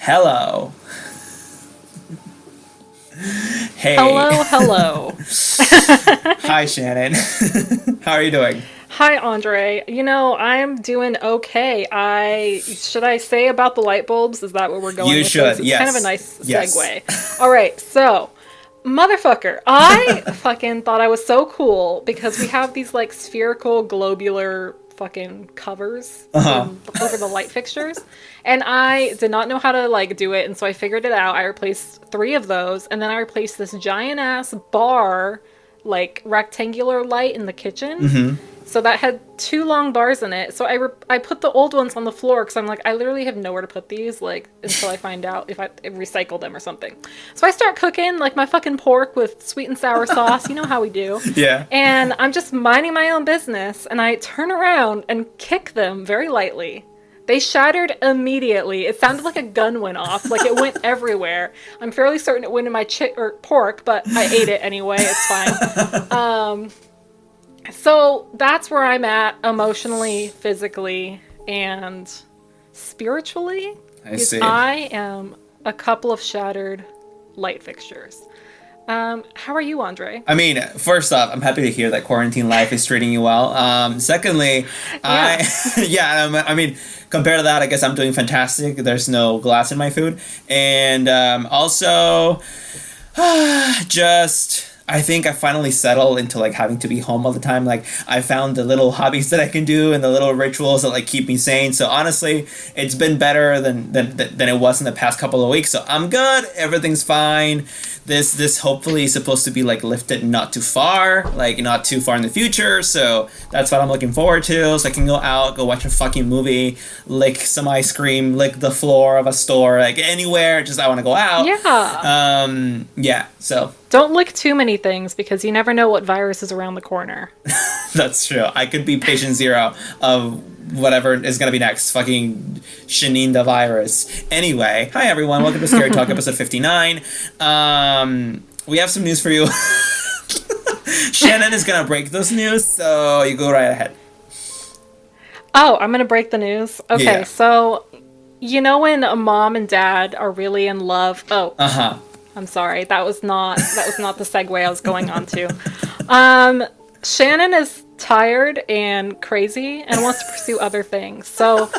Hello. Hey. Hello. Hi, Shannon. How are you doing? Hi, Andre. I'm doing okay. Should I say about the light bulbs? Is that what we're going You with should. this? It's kind of a Yes. nice Yes. segue. All right, so motherfucker, I fucking thought I was so cool because we have these like spherical globular fucking covers Uh-huh. over the light fixtures, and I did not know how to like do it, and so I figured it out. I replaced three of those, and then I replaced this giant ass bar like rectangular light in the kitchen. Mm-hmm. So that had two long bars in it. So I put the old ones on the floor because I'm like, I literally have nowhere to put these, like, until I find out if I recycle them or something. So I start cooking, like, my fucking pork with sweet and sour sauce. You know how we do. Yeah. And I'm just minding my own business, and I turn around and kick them very lightly. They shattered immediately. It sounded like a gun went off. Like, it went everywhere. I'm fairly certain it went in my pork, but I ate it anyway. It's fine. So that's where I'm at emotionally, physically, and spiritually. I see. I am a couple of shattered light fixtures. How are you, Andre? I mean, first off, I'm happy to hear that quarantine life is treating you well. Secondly, Yeah. I mean, compared to that, I guess I'm doing fantastic. There's no glass in my food. And also, just... I think I finally settled into like having to be home all the time. Like I found the little hobbies that I can do and the little rituals that like keep me sane. So honestly, it's been better than it was in the past couple of weeks. So I'm good. Everything's fine. This hopefully is supposed to be like lifted not too far, like not too far in the future. So that's what I'm looking forward to. So I can go out, go watch a fucking movie, lick some ice cream, lick the floor of a store, like anywhere. Just I want to go out. Yeah. Yeah. So. Don't lick too many things because you never know what virus is around the corner. That's true. I could be patient zero of whatever is going to be next. Fucking Shanine the virus. Anyway, hi everyone. Welcome to Scary Talk episode 59. We have some news for you. Shannon is going to break this news, so you go right ahead. Oh, I'm going to break the news? Okay, Yeah. So you know when a mom and dad are really in love? Oh. Uh-huh. I'm sorry. That was not the segue I was going on to. Shannon is tired and crazy and wants to pursue other things. So,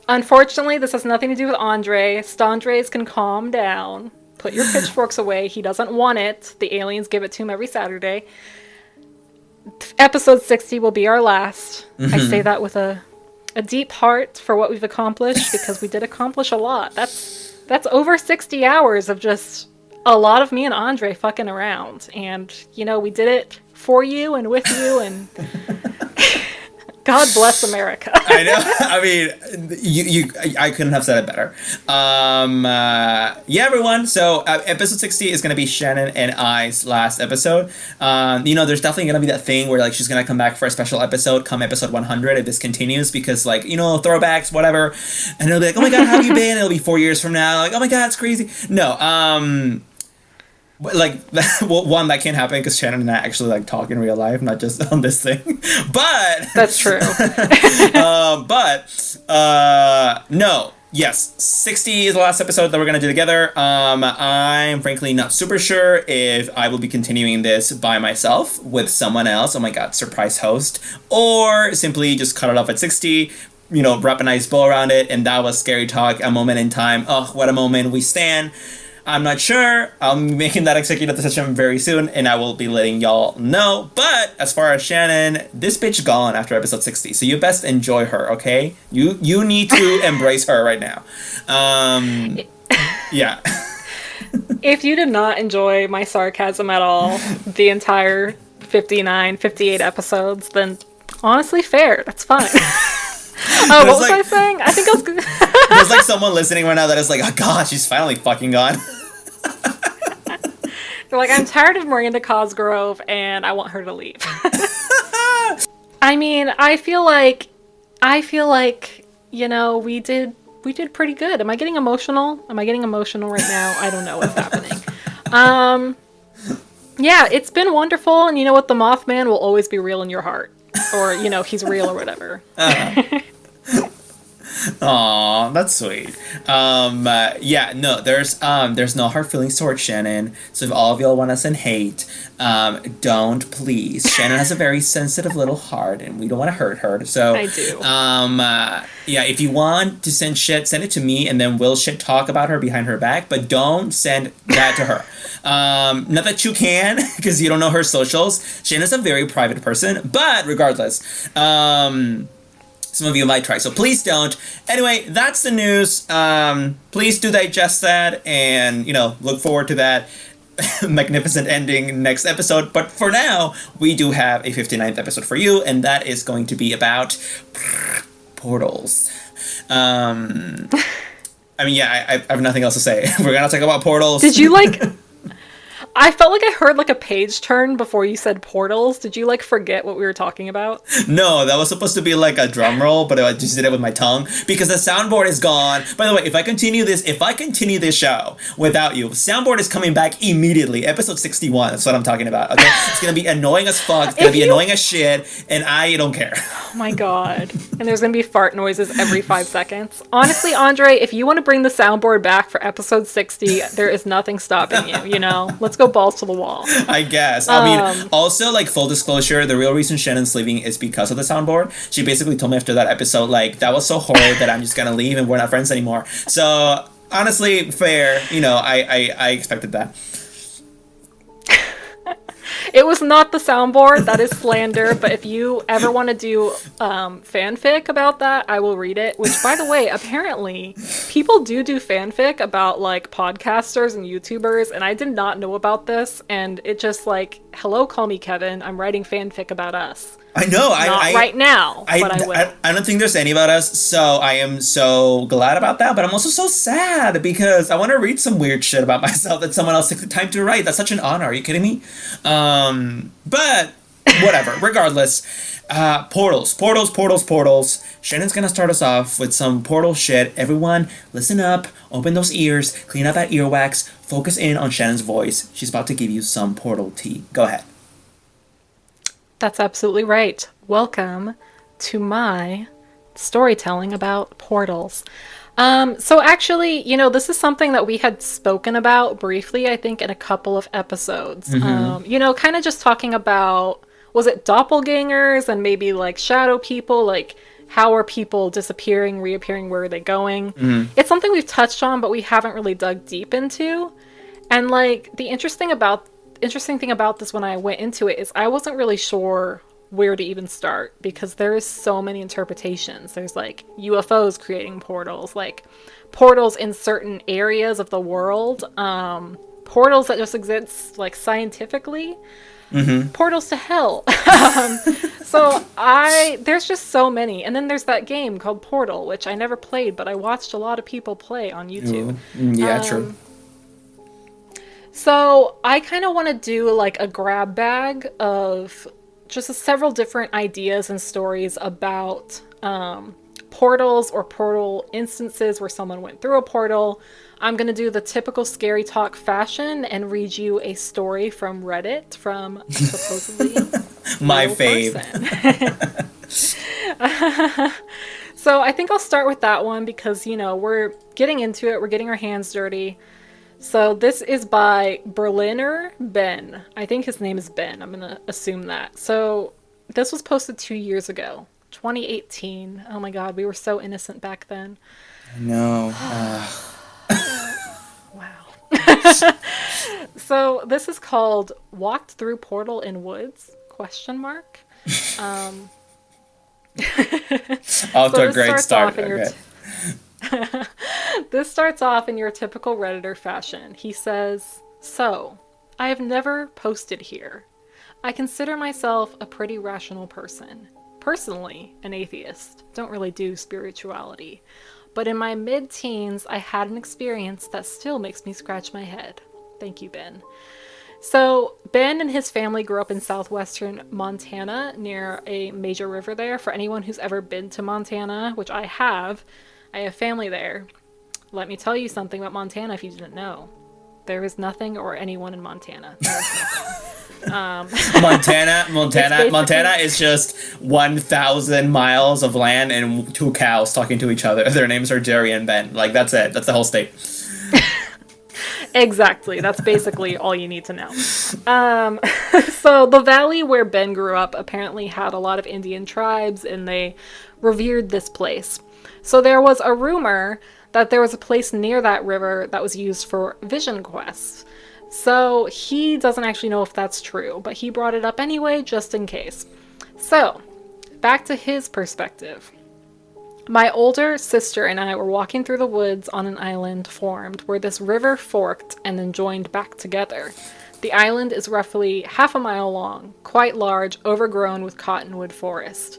unfortunately, this has nothing to do with Andre. Standres can calm down. Put your pitchforks away. He doesn't want it. The aliens give it to him every Saturday. Episode 60 will be our last. Mm-hmm. I say that with a deep heart for what we've accomplished because we did accomplish a lot. That's over 60 hours of just a lot of me and Andre fucking around, and we did it for you and with you, and God bless America. I know. I mean, I couldn't have said it better. Yeah, everyone. So episode 60 is going to be Shannon and I's last episode. There's definitely going to be that thing where like she's going to come back for a special episode come episode 100 if this continues because like, throwbacks, whatever. And it'll be like, oh my God, how have you been? It'll be 4 years from now. Like, oh my God, it's crazy. No, like one that can't happen because Shannon and I actually like talk in real life, not just on this thing. But that's true. No. Yes, 60 is the last episode that we're gonna do together. I'm frankly not super sure if I will be continuing this by myself with someone else. Oh my God, surprise host, or simply just cut it off at 60. Wrap a nice bow around it, and that was Scary Talk, a moment in time. Oh, what a moment we stand. I'm not sure. I'm making that executive decision very soon, and I will be letting y'all know. But as far as Shannon, this bitch gone after episode 60, so you best enjoy her, okay? You need to embrace her right now. Yeah. If you did not enjoy my sarcasm at all, the entire 59, 58 episodes, then honestly, fair. That's fine. Oh, what was I saying? I think I was... There's like someone listening right now that is like, oh God, she's finally fucking gone. They're like, I'm tired of Miranda Cosgrove and I want her to leave. I mean, I feel like, we did pretty good. Am I getting emotional? Right now? I don't know what's happening. Yeah, it's been wonderful. And you know what? The Mothman will always be real in your heart. Or, he's real or whatever. Aw, that's sweet. Yeah, no, there's no hard feelings towards Shannon. So if all of y'all want to send hate, don't please. Shannon has a very sensitive little heart, and we don't want to hurt her. So I do. yeah, if you want to send shit, send it to me, and then we'll shit talk about her behind her back. But don't send that to her. Not that you can, because you don't know her socials. Shannon's a very private person, but regardless, some of you might try, so please don't. Anyway, that's the news. Please do digest that, and look forward to that magnificent ending next episode. But for now, we do have a 59th episode for you, and that is going to be about portals. I mean, yeah, I have nothing else to say. We're gonna talk about portals. Did you I felt like I heard a page turn before you said portals. Did you forget what we were talking about? No, that was supposed to be a drum roll, but I just did it with my tongue because the soundboard is gone. By the way, if I continue this show without you, soundboard is coming back immediately. Episode 61. That's what I'm talking about. Okay, it's gonna be annoying as fuck. It's gonna be annoying as shit, and I don't care. Oh my god! And there's gonna be fart noises every 5 seconds. Honestly, Andre, if you want to bring the soundboard back for episode 60, there is nothing stopping you. Let's go balls to the wall. I guess. I mean, also, full disclosure, the real reason Shannon's leaving is because of the soundboard. She basically told me after that episode, that was so horrid that I'm just gonna leave and we're not friends anymore. So, honestly, fair. I expected that. It was not the soundboard. That is slander. But if you ever want to do fanfic about that, I will read it. Which, by the way, apparently people do fanfic about podcasters and YouTubers, and I did not know about this. And it just hello, call me Kevin. I'm writing fanfic about us. I know. Not right now, but I will. I don't think there's any about us, so I am so glad about that, but I'm also so sad because I want to read some weird shit about myself that someone else took the time to write. That's such an honor. Are you kidding me? But whatever. Regardless, portals. Shannon's gonna start us off with some portal shit. Everyone, listen up, open those ears, clean out that earwax, focus in on Shannon's voice. She's about to give you some portal tea. Go ahead. That's absolutely right. Welcome to my storytelling about portals. So actually, this is something that we had spoken about briefly, I think, in a couple of episodes. Mm-hmm. Kind of just talking about, was it doppelgangers and maybe shadow people? How are people disappearing, reappearing? Where are they going? Mm-hmm. It's something we've touched on, but we haven't really dug deep into. And the interesting thing about this when I went into it is I wasn't really sure where to even start because there is so many interpretations. There's UFOs creating portals, portals in certain areas of the world, portals that just exist scientifically, mm-hmm. portals to hell. So there's just so many. And then there's that game called Portal, which I never played, but I watched a lot of people play on YouTube. Yeah, true. So I kind of want to do a grab bag of just several different ideas and stories about portals or portal instances where someone went through a portal. I'm going to do the typical scary talk fashion and read you a story from Reddit from supposedly my fave. So I think I'll start with that one because, we're getting into it. We're getting our hands dirty. So this is by Berliner Ben. I think his name is Ben. I'm going to assume that. So this was posted 2 years ago, 2018. Oh my God, we were so innocent back then. I know. Wow. So this is called Walked Through Portal in Woods? ? Off to a great start. This starts off in your typical Redditor fashion. He says, "So, I have never posted here. I consider myself a pretty rational person. Personally, an atheist. Don't really do spirituality. But in my mid-teens, I had an experience that still makes me scratch my head. Thank you, Ben." So, Ben and his family grew up in southwestern Montana near a major river there. For anyone who's ever been to Montana, which I have family there. Let me tell you something about Montana if you didn't know. There is nothing or anyone in Montana. There is nothing. Montana is just 1,000 miles of land and 2 cows talking to each other. Their names are Jerry and Ben. Like, that's it. That's the whole state. Exactly. That's basically all you need to know. So the valley where Ben grew up apparently had a lot of Indian tribes, and they revered this place. So there was a rumor that there was a place near that river that was used for vision quests. So he doesn't actually know if that's true, but he brought it up anyway, just in case. So, back to his perspective. My older sister and I were walking through the woods on an island formed where this river forked and then joined back together. The island is roughly half a mile long, quite large, overgrown with cottonwood forest.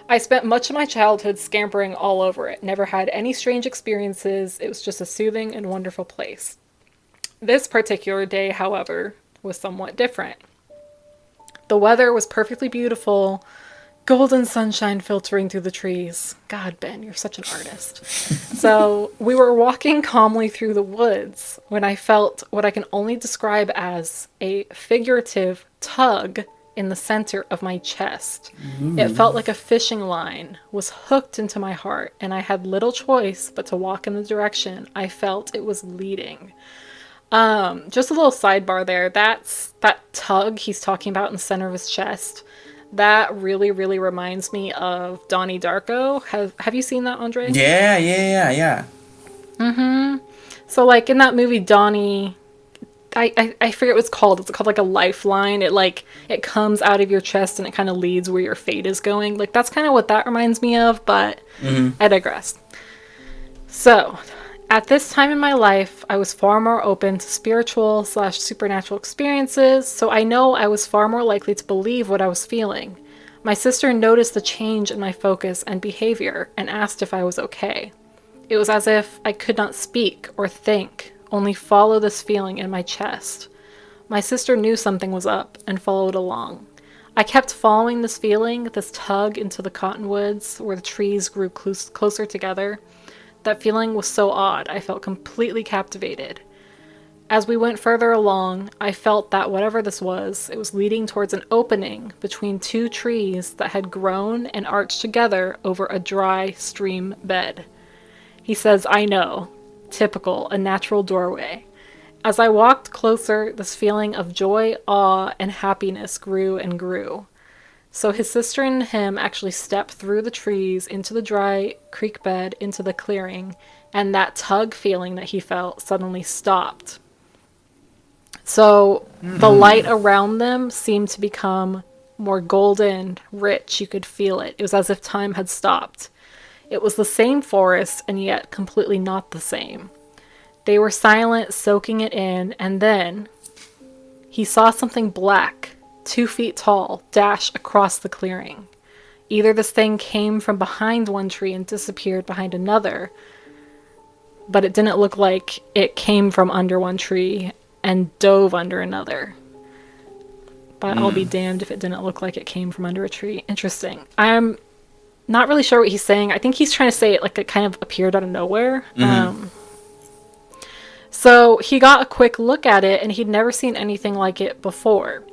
I spent much of my childhood scampering all over it, never had any strange experiences. It was just a soothing and wonderful place. This particular day, however, was somewhat different. The weather was perfectly beautiful, golden sunshine filtering through the trees. God, Ben, you're such an artist. So we were walking calmly through the woods when I felt what I can only describe as a figurative tug in the center of my chest. Ooh. It felt like a fishing line was hooked into my heart, and I had little choice but to walk in the direction I felt it was leading. Just a little sidebar there. That tug he's talking about in the center of his chest, that really, really reminds me of Donnie Darko. Have you seen that, Andre? Yeah. Mm-hmm. So, like, in that movie, Donnie, I forget what it's called. It's called, like, a lifeline. It comes out of your chest and it kind of leads where your fate is going. Like, that's kind of what that reminds me of, but I digress. So, at this time in my life, I was far more open to spiritual/supernatural experiences, so I know I was far more likely to believe what I was feeling. My sister noticed the change in my focus and behavior and asked if I was okay. It was as if I could not speak or think, only follow this feeling in my chest. My sister knew something was up and followed along. I kept following this feeling, this tug into the cottonwoods where the trees grew closer together. That feeling was so odd, I felt completely captivated. As we went further along, I felt that whatever this was, it was leading towards an opening between 2 trees that had grown and arched together over a dry stream bed. He says, I know. Typical, a natural doorway. As I walked closer, this feeling of joy, awe, and happiness grew and grew. So his sister and him actually stepped through the trees into the dry creek bed into the clearing, and that tug feeling that he felt suddenly stopped. So the light around them seemed to become more golden, rich. You could feel it. It was as if time had stopped. It was the same forest, and yet completely not the same. They were silent, soaking it in, and then he saw something black, 2 feet tall, dash across the clearing. Either this thing came from behind one tree and disappeared behind another, but it didn't look like it came from under one tree and dove under another. But I'll be damned if it didn't look like it came from under a tree. Interesting. I'm not really sure what he's saying. I think he's trying to say it like it kind of appeared out of nowhere. So he got a quick look at it, and he'd never seen anything like it before.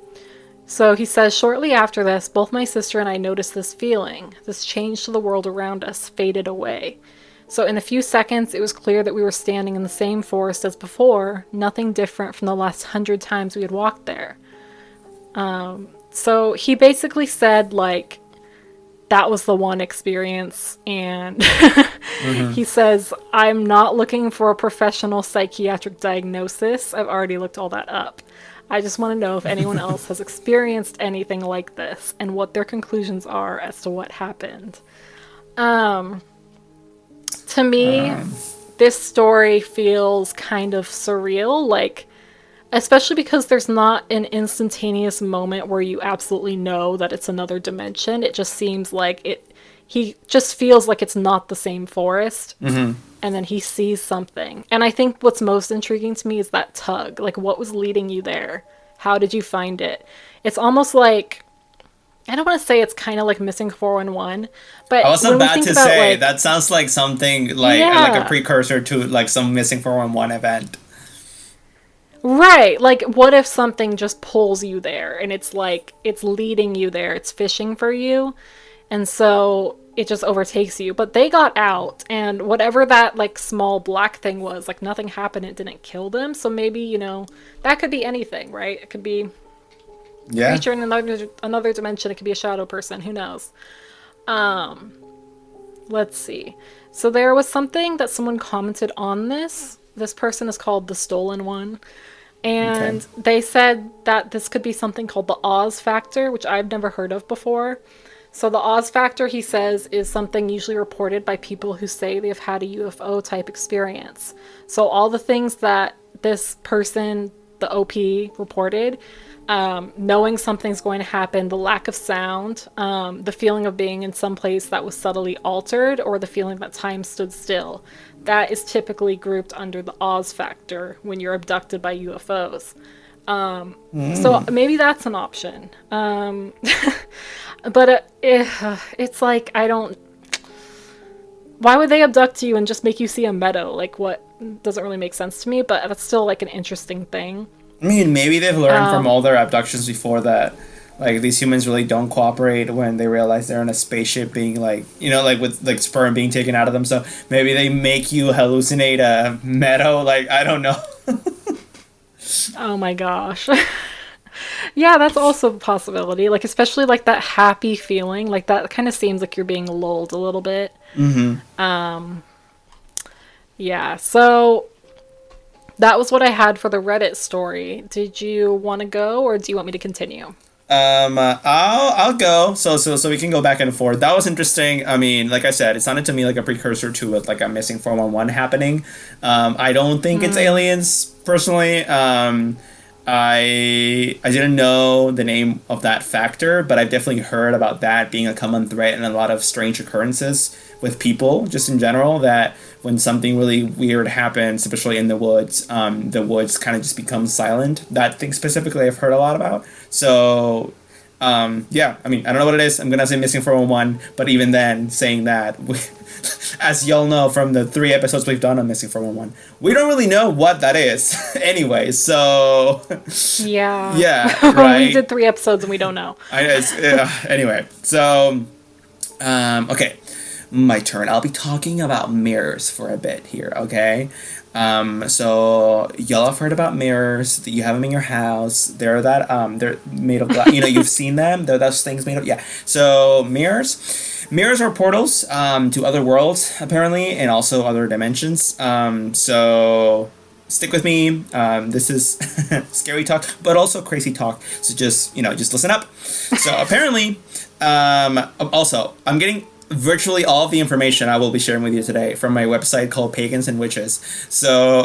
So he says, shortly after this, both my sister and I noticed this feeling. This change to the world around us faded away. So in a few seconds, it was clear that we were standing in the same forest as before, nothing different from the last 100 times we had walked there. So he basically said, like, that was the one experience, and he says, I'm not looking for a professional psychiatric diagnosis. I've already looked all that up. I just want to know if anyone else has experienced anything like this and what their conclusions are as to what happened. To me, this story feels kind of surreal, like, especially because there's not an instantaneous moment where you absolutely know that it's another dimension. It just seems like he just feels like it's not the same forest. And then he sees something. And I think what's most intriguing to me is that tug. Like, what was leading you there? How did you find it? It's almost like, I don't want to say it's kind of like Missing 411, but I was about to about, say, like, that sounds like something like a precursor to like some Missing 411 event. Right. Like, what if something just pulls you there and it's like, it's leading you there, it's fishing for you, and so it just overtakes you. But they got out, and whatever that, like, small black thing was, like, nothing happened, it didn't kill them. So maybe, that could be anything, right? It could be a Yeah. creature in another dimension, it could be a shadow person, who knows? Let's see. So there was something that someone commented on this. This person is called the Stolen One. And Okay. they said that this could be something called the Oz factor, which I've never heard of before. So the Oz factor, he says, is something usually reported by people who say they've had a UFO type experience. So all the things that this person, the OP, reported, knowing something's going to happen, the lack of sound, the feeling of being in some place that was subtly altered, or the feeling that time stood still, that is typically grouped under the Oz factor when you're abducted by UFOs. So maybe that's an option. But it's like, I don't... Why would they abduct you and just make you see a meadow? Like, what? Doesn't really make sense to me, but that's still, like, an interesting thing. I mean, maybe they've learned from all their abductions before that, like, these humans really don't cooperate when they realize they're in a spaceship being, like, like, with, like, sperm being taken out of them. So maybe they make you hallucinate a meadow. Like, I don't know. Oh my gosh. Yeah, that's also a possibility. Like, especially, like, that happy feeling. Like, that kind of seems like you're being lulled a little bit. Yeah, so that was what I had for the Reddit story. Did you want to go, or do you want me to continue? I'll go. So we can go back and forth. That was interesting. I mean, like I said, it sounded to me like a precursor to like a missing 411 happening. I don't think it's aliens personally. I didn't know the name of that factor, but I've definitely heard about that being a common thread in a lot of strange occurrences with people, just in general, that when something really weird happens, especially in the woods kind of just become silent. That thing specifically I've heard a lot about. So, yeah, I mean, I don't know what it is. I'm going to say missing 411, but even then, saying that, as y'all know from the 3 episodes we've done on missing 411, we don't really know what that is anyway, so... Yeah. Yeah, right? We did 3 episodes and we don't know. I know, anyway, so... okay, my turn. I'll be talking about mirrors for a bit here, okay? So y'all have heard about mirrors. That you have them in your house. They're made of glass. You've seen them. They're those things made of, yeah. So mirrors are portals to other worlds apparently, and also other dimensions. So stick with me. This is scary talk, but also crazy talk. So just listen up. So apparently, also I'm getting virtually all of the information I will be sharing with you today from my website called Pagans and Witches. So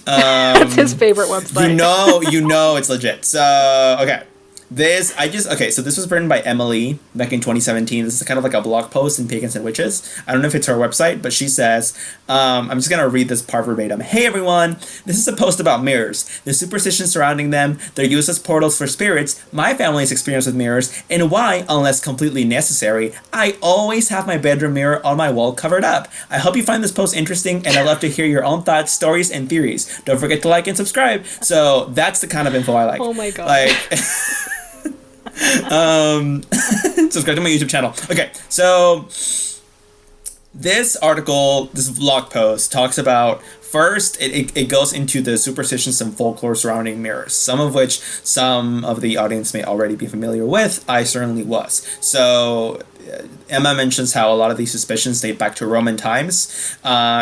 That's his favorite website. you know it's legit. So okay. So this was written by Emily back in 2017. This is kind of like a blog post in Pagans and Witches. I don't know if it's her website, but she says, I'm just going to read this part verbatim. Hey everyone, this is a post about mirrors, the superstitions surrounding them, their use as portals for spirits, my family's experience with mirrors, and why, unless completely necessary, I always have my bedroom mirror on my wall covered up. I hope you find this post interesting, and I'd love to hear your own thoughts, stories, and theories. Don't forget to like and subscribe. So that's the kind of info I like. Oh my god. Like... subscribe to my YouTube channel. Okay, so this article, this blog post talks about, first, it goes into the superstitions and folklore surrounding mirrors, some of which some of the audience may already be familiar with. I certainly was. So Emma mentions how a lot of these suspicions date back to Roman times,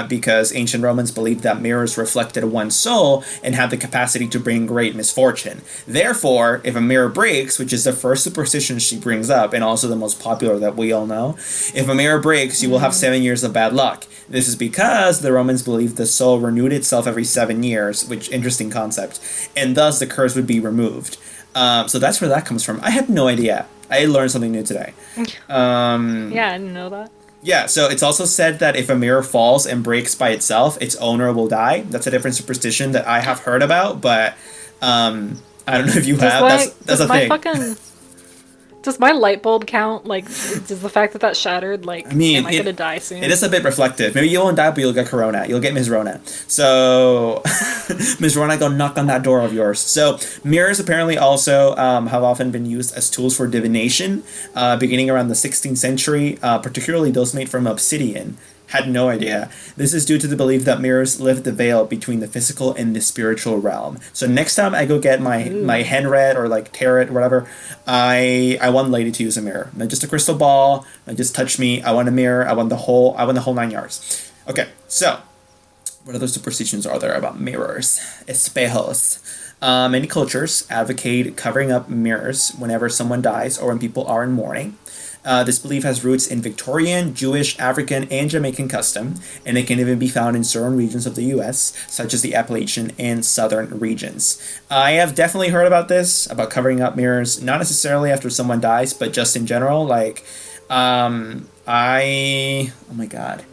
because ancient Romans believed that mirrors reflected one's soul and had the capacity to bring great misfortune. Therefore, if a mirror breaks, which is the first superstition she brings up, and also the most popular that we all know, if a mirror breaks, you will have 7 years of bad luck. This is because the Romans believed the soul renewed itself every 7 years, which interesting concept, and thus the curse would be removed. So that's where that comes from. I had no idea. I learned something new today. Yeah, I didn't know that. Yeah, so it's also said that if a mirror falls and breaks by itself, its owner will die. That's a different superstition that I have heard about, but I don't know if you have. That's a thing. Does my light bulb count? Like, does the fact that that shattered, like, I mean, am I gonna die soon? It is a bit reflective. Maybe you won't die, but you'll get corona. You'll get Ms. Rona. So, Ms. Rona, go knock on that door of yours. So, mirrors apparently also have often been used as tools for divination, beginning around the 16th century, particularly those made from obsidian. Had no idea. This is due to the belief that mirrors lift the veil between the physical and the spiritual realm. So next time I go get my hen read or like tarot or whatever, I want lady to use a mirror. Not just a crystal ball, not just touch me. I want a mirror. I want the whole 9 yards. Okay, so what other superstitions are there about mirrors? Espejos. Many cultures advocate covering up mirrors whenever someone dies or when people are in mourning. This belief has roots in Victorian, Jewish, African, and Jamaican custom, and it can even be found in certain regions of the U.S., such as the Appalachian and Southern regions. I have definitely heard about this, about covering up mirrors, not necessarily after someone dies, but just in general. Like, oh my God.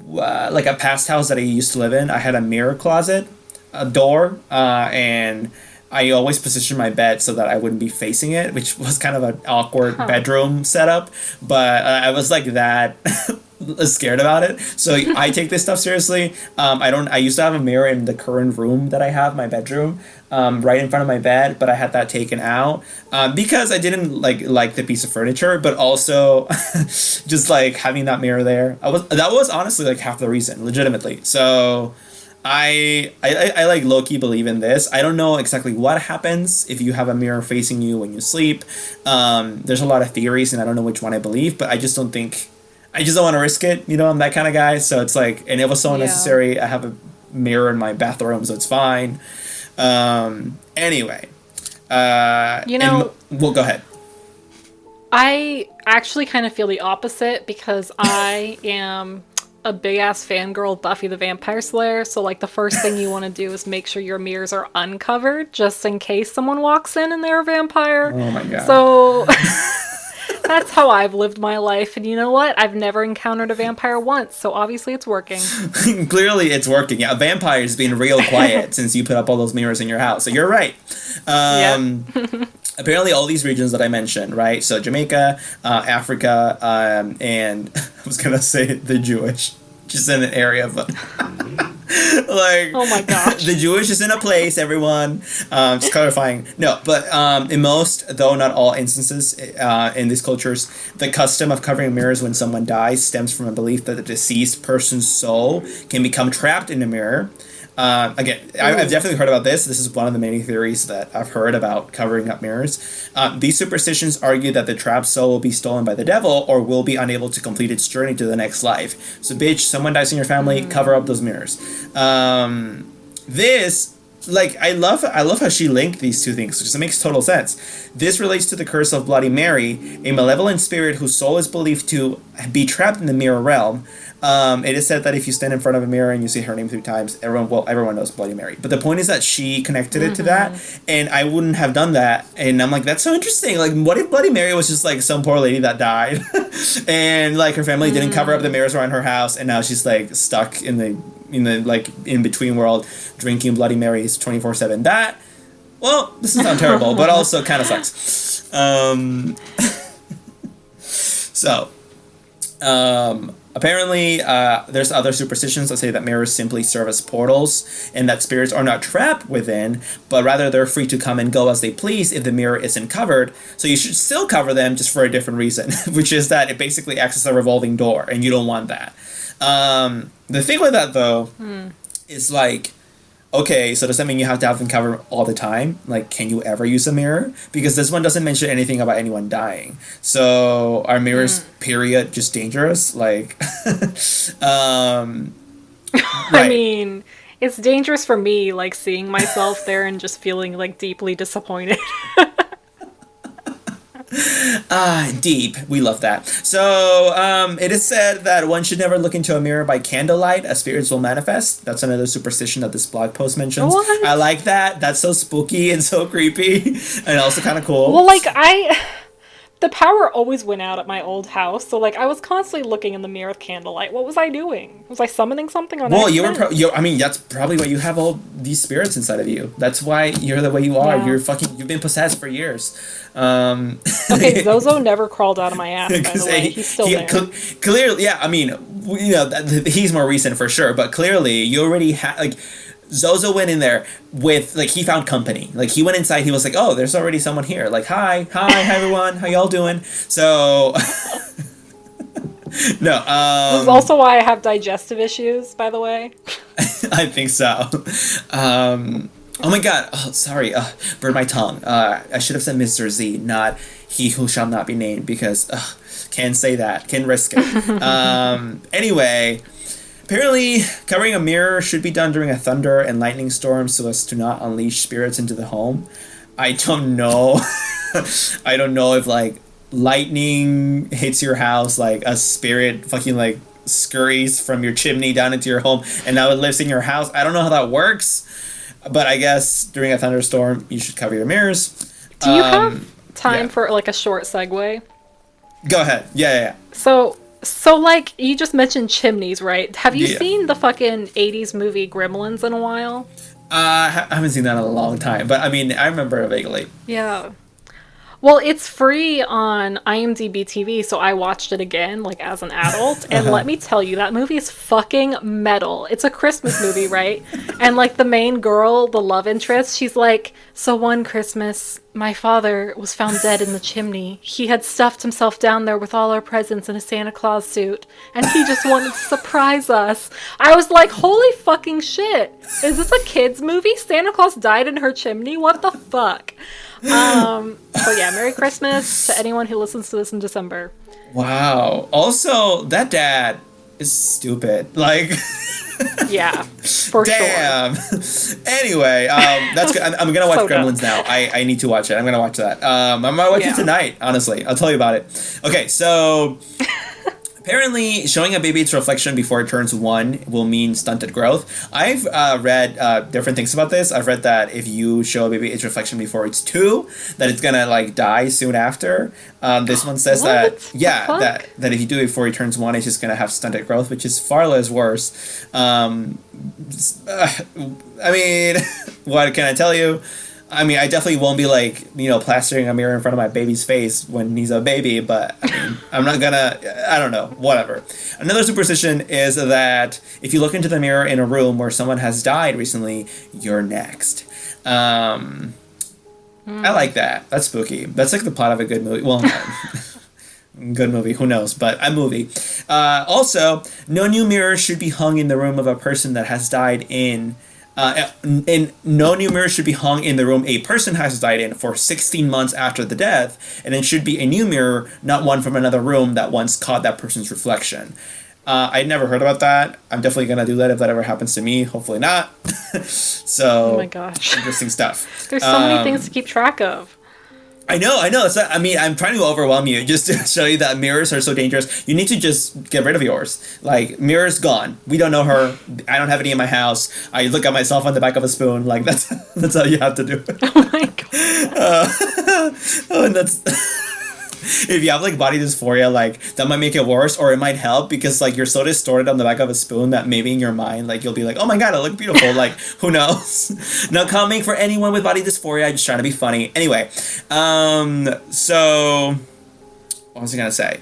Like a past house that I used to live in, I had a mirror closet, a door, and I always positioned my bed so that I wouldn't be facing it, which was kind of an awkward bedroom setup. But I was like that scared about it. So I take this stuff seriously. I used to have a mirror in the current room that I have, my bedroom, right in front of my bed, but I had that taken out because I didn't like the piece of furniture, but also just like having that mirror there. That was honestly like half the reason, legitimately. So I like low-key believe in this. I don't know exactly what happens if you have a mirror facing you when you sleep. There's a lot of theories, and I don't know which one I believe, but I just don't want to risk it. You know, I'm that kind of guy. So it's like, and it was so unnecessary. I have a mirror in my bathroom, so it's fine. Anyway. Well, go ahead. I actually kind of feel the opposite because I am a big ass fangirl of Buffy the Vampire Slayer, so like the first thing you want to do is make sure your mirrors are uncovered just in case someone walks in and they're a vampire. Oh my God. So that's how I've lived my life, and you know what? I've never encountered a vampire once, so obviously it's working. Clearly it's working. Yeah, a vampire's been real quiet since you put up all those mirrors in your house, so you're right. Apparently all these regions that I mentioned, right? So Jamaica, Africa, and I was going to say the Jewish, just in an area, but like, oh my gosh. The Jewish is in a place, everyone. Just clarifying. No, but in most, though not all instances in these cultures, the custom of covering mirrors when someone dies stems from a belief that the deceased person's soul can become trapped in a mirror. Again, I've definitely heard about this. This is one of the many theories that I've heard about covering up mirrors. These superstitions argue that the trapped soul will be stolen by the devil or will be unable to complete its journey to the next life. So, bitch, someone dies in your family, cover up those mirrors. I love how she linked these two things, because it makes total sense. This relates to the curse of Bloody Mary, a malevolent spirit whose soul is believed to be trapped in the mirror realm. It is said that if you stand in front of a mirror and you say her name 3 times, everyone knows Bloody Mary. But the point is that she connected it to that, and I wouldn't have done that. And I'm like, that's so interesting. Like, what if Bloody Mary was just like some poor lady that died, and like her family didn't cover up the mirrors around her house, and now she's like stuck in the like in between world, drinking Bloody Marys 24/7. That, well, this doesn't sound terrible, but also kind of sucks. Apparently, there's other superstitions that say that mirrors simply serve as portals and that spirits are not trapped within, but rather they're free to come and go as they please if the mirror isn't covered. So you should still cover them, just for a different reason, which is that it basically acts as a revolving door, and you don't want that. The thing with that, though, is like, okay, so does that mean you have to have them covered all the time? Like, can you ever use a mirror? Because this one doesn't mention anything about anyone dying. So are mirrors, period, just dangerous? Like, right. I mean, it's dangerous for me, like, seeing myself there and just feeling, like, deeply disappointed. Deep. We love that. So, it is said that one should never look into a mirror by candlelight, as spirits will manifest. That's another superstition that this blog post mentions. What? I like that. That's so spooky and so creepy, and also kind of cool. Well, like, the power always went out at my old house, so like I was constantly looking in the mirror with candlelight. What was I doing? Was I summoning something on Well, accident? I mean, that's probably why you have all these spirits inside of you. That's why you're the way you are. Yeah. You've been possessed for years. Okay, Zozo never crawled out of my ass, by the way. He's still there. Clearly, yeah. I mean, he's more recent for sure, but clearly you already had like. Zozo went in there with like he found company. Like he went inside, he was like, "Oh, there's already someone here." Like, hi everyone, how y'all doing? So, no. This is also why I have digestive issues, by the way. I think so. Oh my god. Oh, sorry. Burned my tongue. I should have said Mr. Z, not he who shall not be named, because can't say that. Can't risk it. Anyway. Apparently, covering a mirror should be done during a thunder and lightning storm so as to not unleash spirits into the home. I don't know. I don't know if, like, lightning hits your house, like, a spirit fucking, like, scurries from your chimney down into your home, and now it lives in your house. I don't know how that works, but I guess during a thunderstorm, you should cover your mirrors. Do you have time for, like, a short segue? Go ahead. Yeah. So, like, you just mentioned chimneys, right? Have you seen the fucking 80s movie Gremlins in a while? I haven't seen that in a long time, but I mean, I remember it vaguely. Yeah. Well, it's free on IMDb TV, so I watched it again, like, as an adult, and let me tell you, that movie is fucking metal. It's a Christmas movie, right? And, like, the main girl, the love interest, she's like, so one Christmas, my father was found dead in the chimney. He had stuffed himself down there with all our presents in a Santa Claus suit, and he just wanted to surprise us. I was like, holy fucking shit. Is this a kid's movie? Santa Claus died in her chimney? What the fuck? So yeah, Merry Christmas to anyone who listens to this in December. Wow. Also, that dad is stupid. Like, yeah, for damn. sure. Anyway, that's good. I'm gonna watch So Gremlins now. I need to watch it. I'm gonna watch that. I'm gonna watch it tonight. Honestly, I'll tell you about it. Okay, so. Apparently, showing a baby its reflection before it turns 1 will mean stunted growth. I've read different things about this. I've read that if you show a baby its reflection before it's 2, that it's gonna like die soon after. This one says that if you do it before it turns 1, it's just gonna have stunted growth, which is far less worse. I mean, what can I tell you? I mean, I definitely won't be like, plastering a mirror in front of my baby's face when he's a baby, but I mean, I'm not gonna, I don't know, whatever. Another superstition is that if you look into the mirror in a room where someone has died recently, you're next. I like that. That's spooky. That's like the plot of a good movie. Well, good movie, who knows, but a movie. Also, no new mirror should be hung in the room of a person that has died in. And no new mirror should be hung in the room a person has died in for 16 months after the death, and it should be a new mirror, not one from another room that once caught that person's reflection. I'd never heard about that. I'm definitely going to do that if that ever happens to me. Hopefully not. So, oh my gosh. Interesting stuff. There's so many things to keep track of. I know. I'm trying to overwhelm you just to show you that mirrors are so dangerous. You need to just get rid of yours. Like, mirror's gone. We don't know her. I don't have any in my house. I look at myself on the back of a spoon. Like, that's how you have to do it. Oh my god. And that's... If you have, like, body dysphoria, like, that might make it worse, or it might help because, like, you're so distorted on the back of a spoon that maybe in your mind, like, you'll be like, oh my god, I look beautiful. Like, who knows? Not coming for anyone with body dysphoria, just trying to be funny. Anyway, so, what was I gonna say?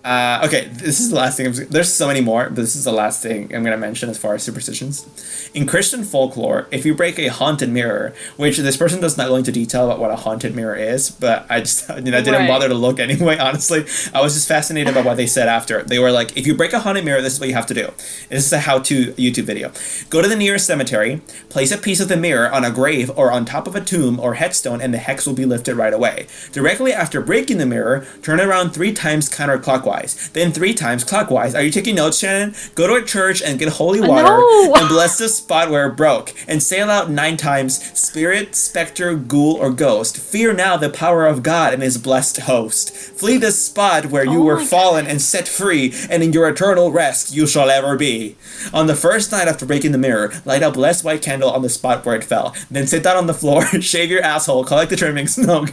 Okay, this is the last thing. There's so many more, but this is the last thing I'm going to mention as far as superstitions. In Christian folklore, if you break a haunted mirror, which this person does not go into detail about what a haunted mirror is, but I just, I didn't bother to look anyway, honestly. I was just fascinated by what they said after. They were like, if you break a haunted mirror, this is what you have to do. This is a how-to YouTube video. Go to the nearest cemetery, place a piece of the mirror on a grave or on top of a tomb or headstone, and the hex will be lifted right away. Directly after breaking the mirror, turn it around 3 times counterclockwise. Then 3 times clockwise. Are you taking notes, Shannon? Go to a church and get holy water and bless the spot where it broke. And say aloud 9 times, spirit, specter, ghoul, or ghost, fear now the power of God and his blessed host. Flee this spot where you were fallen and set free, and in your eternal rest you shall ever be. On the first night after breaking the mirror, light a blessed white candle on the spot where it fell. Then sit down on the floor, shave your asshole, collect the trimmings. No.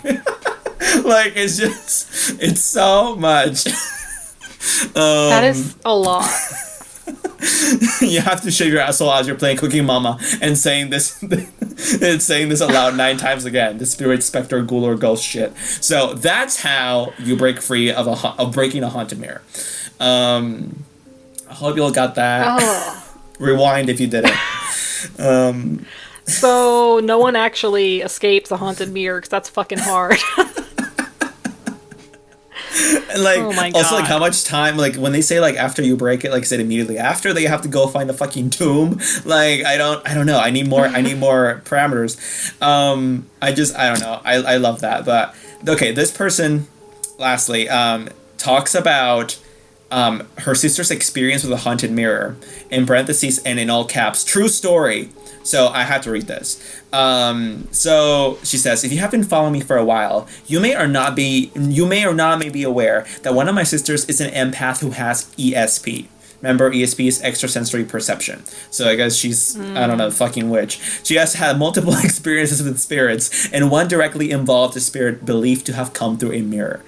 Like, it's so much. That is a lot. You have to shave your asshole as you're playing Cooking Mama and saying this and saying this aloud 9 times again. The spirit, specter, ghoul, or ghost shit. So that's how you break free of breaking a haunted mirror. I hope you all got that. Oh. Rewind if you didn't. So no one actually escapes a haunted mirror because that's fucking hard. And like, oh my God. also like how much time, like when they say like after you break it, like said immediately after, they have to go find a fucking tomb. Like I don't know. I need more parameters. I don't know. I love that. But okay, this person lastly talks about her sister's experience with a haunted mirror, in parentheses and in all caps, true story. So I had to read this. So she says, if you have been following me for a while, you may or not may be aware that one of my sisters is an empath who has ESP. Remember, ESP is extrasensory perception. So I guess she's, I don't know, fucking witch. She has had multiple experiences with spirits, and one directly involved a spirit believed to have come through a mirror.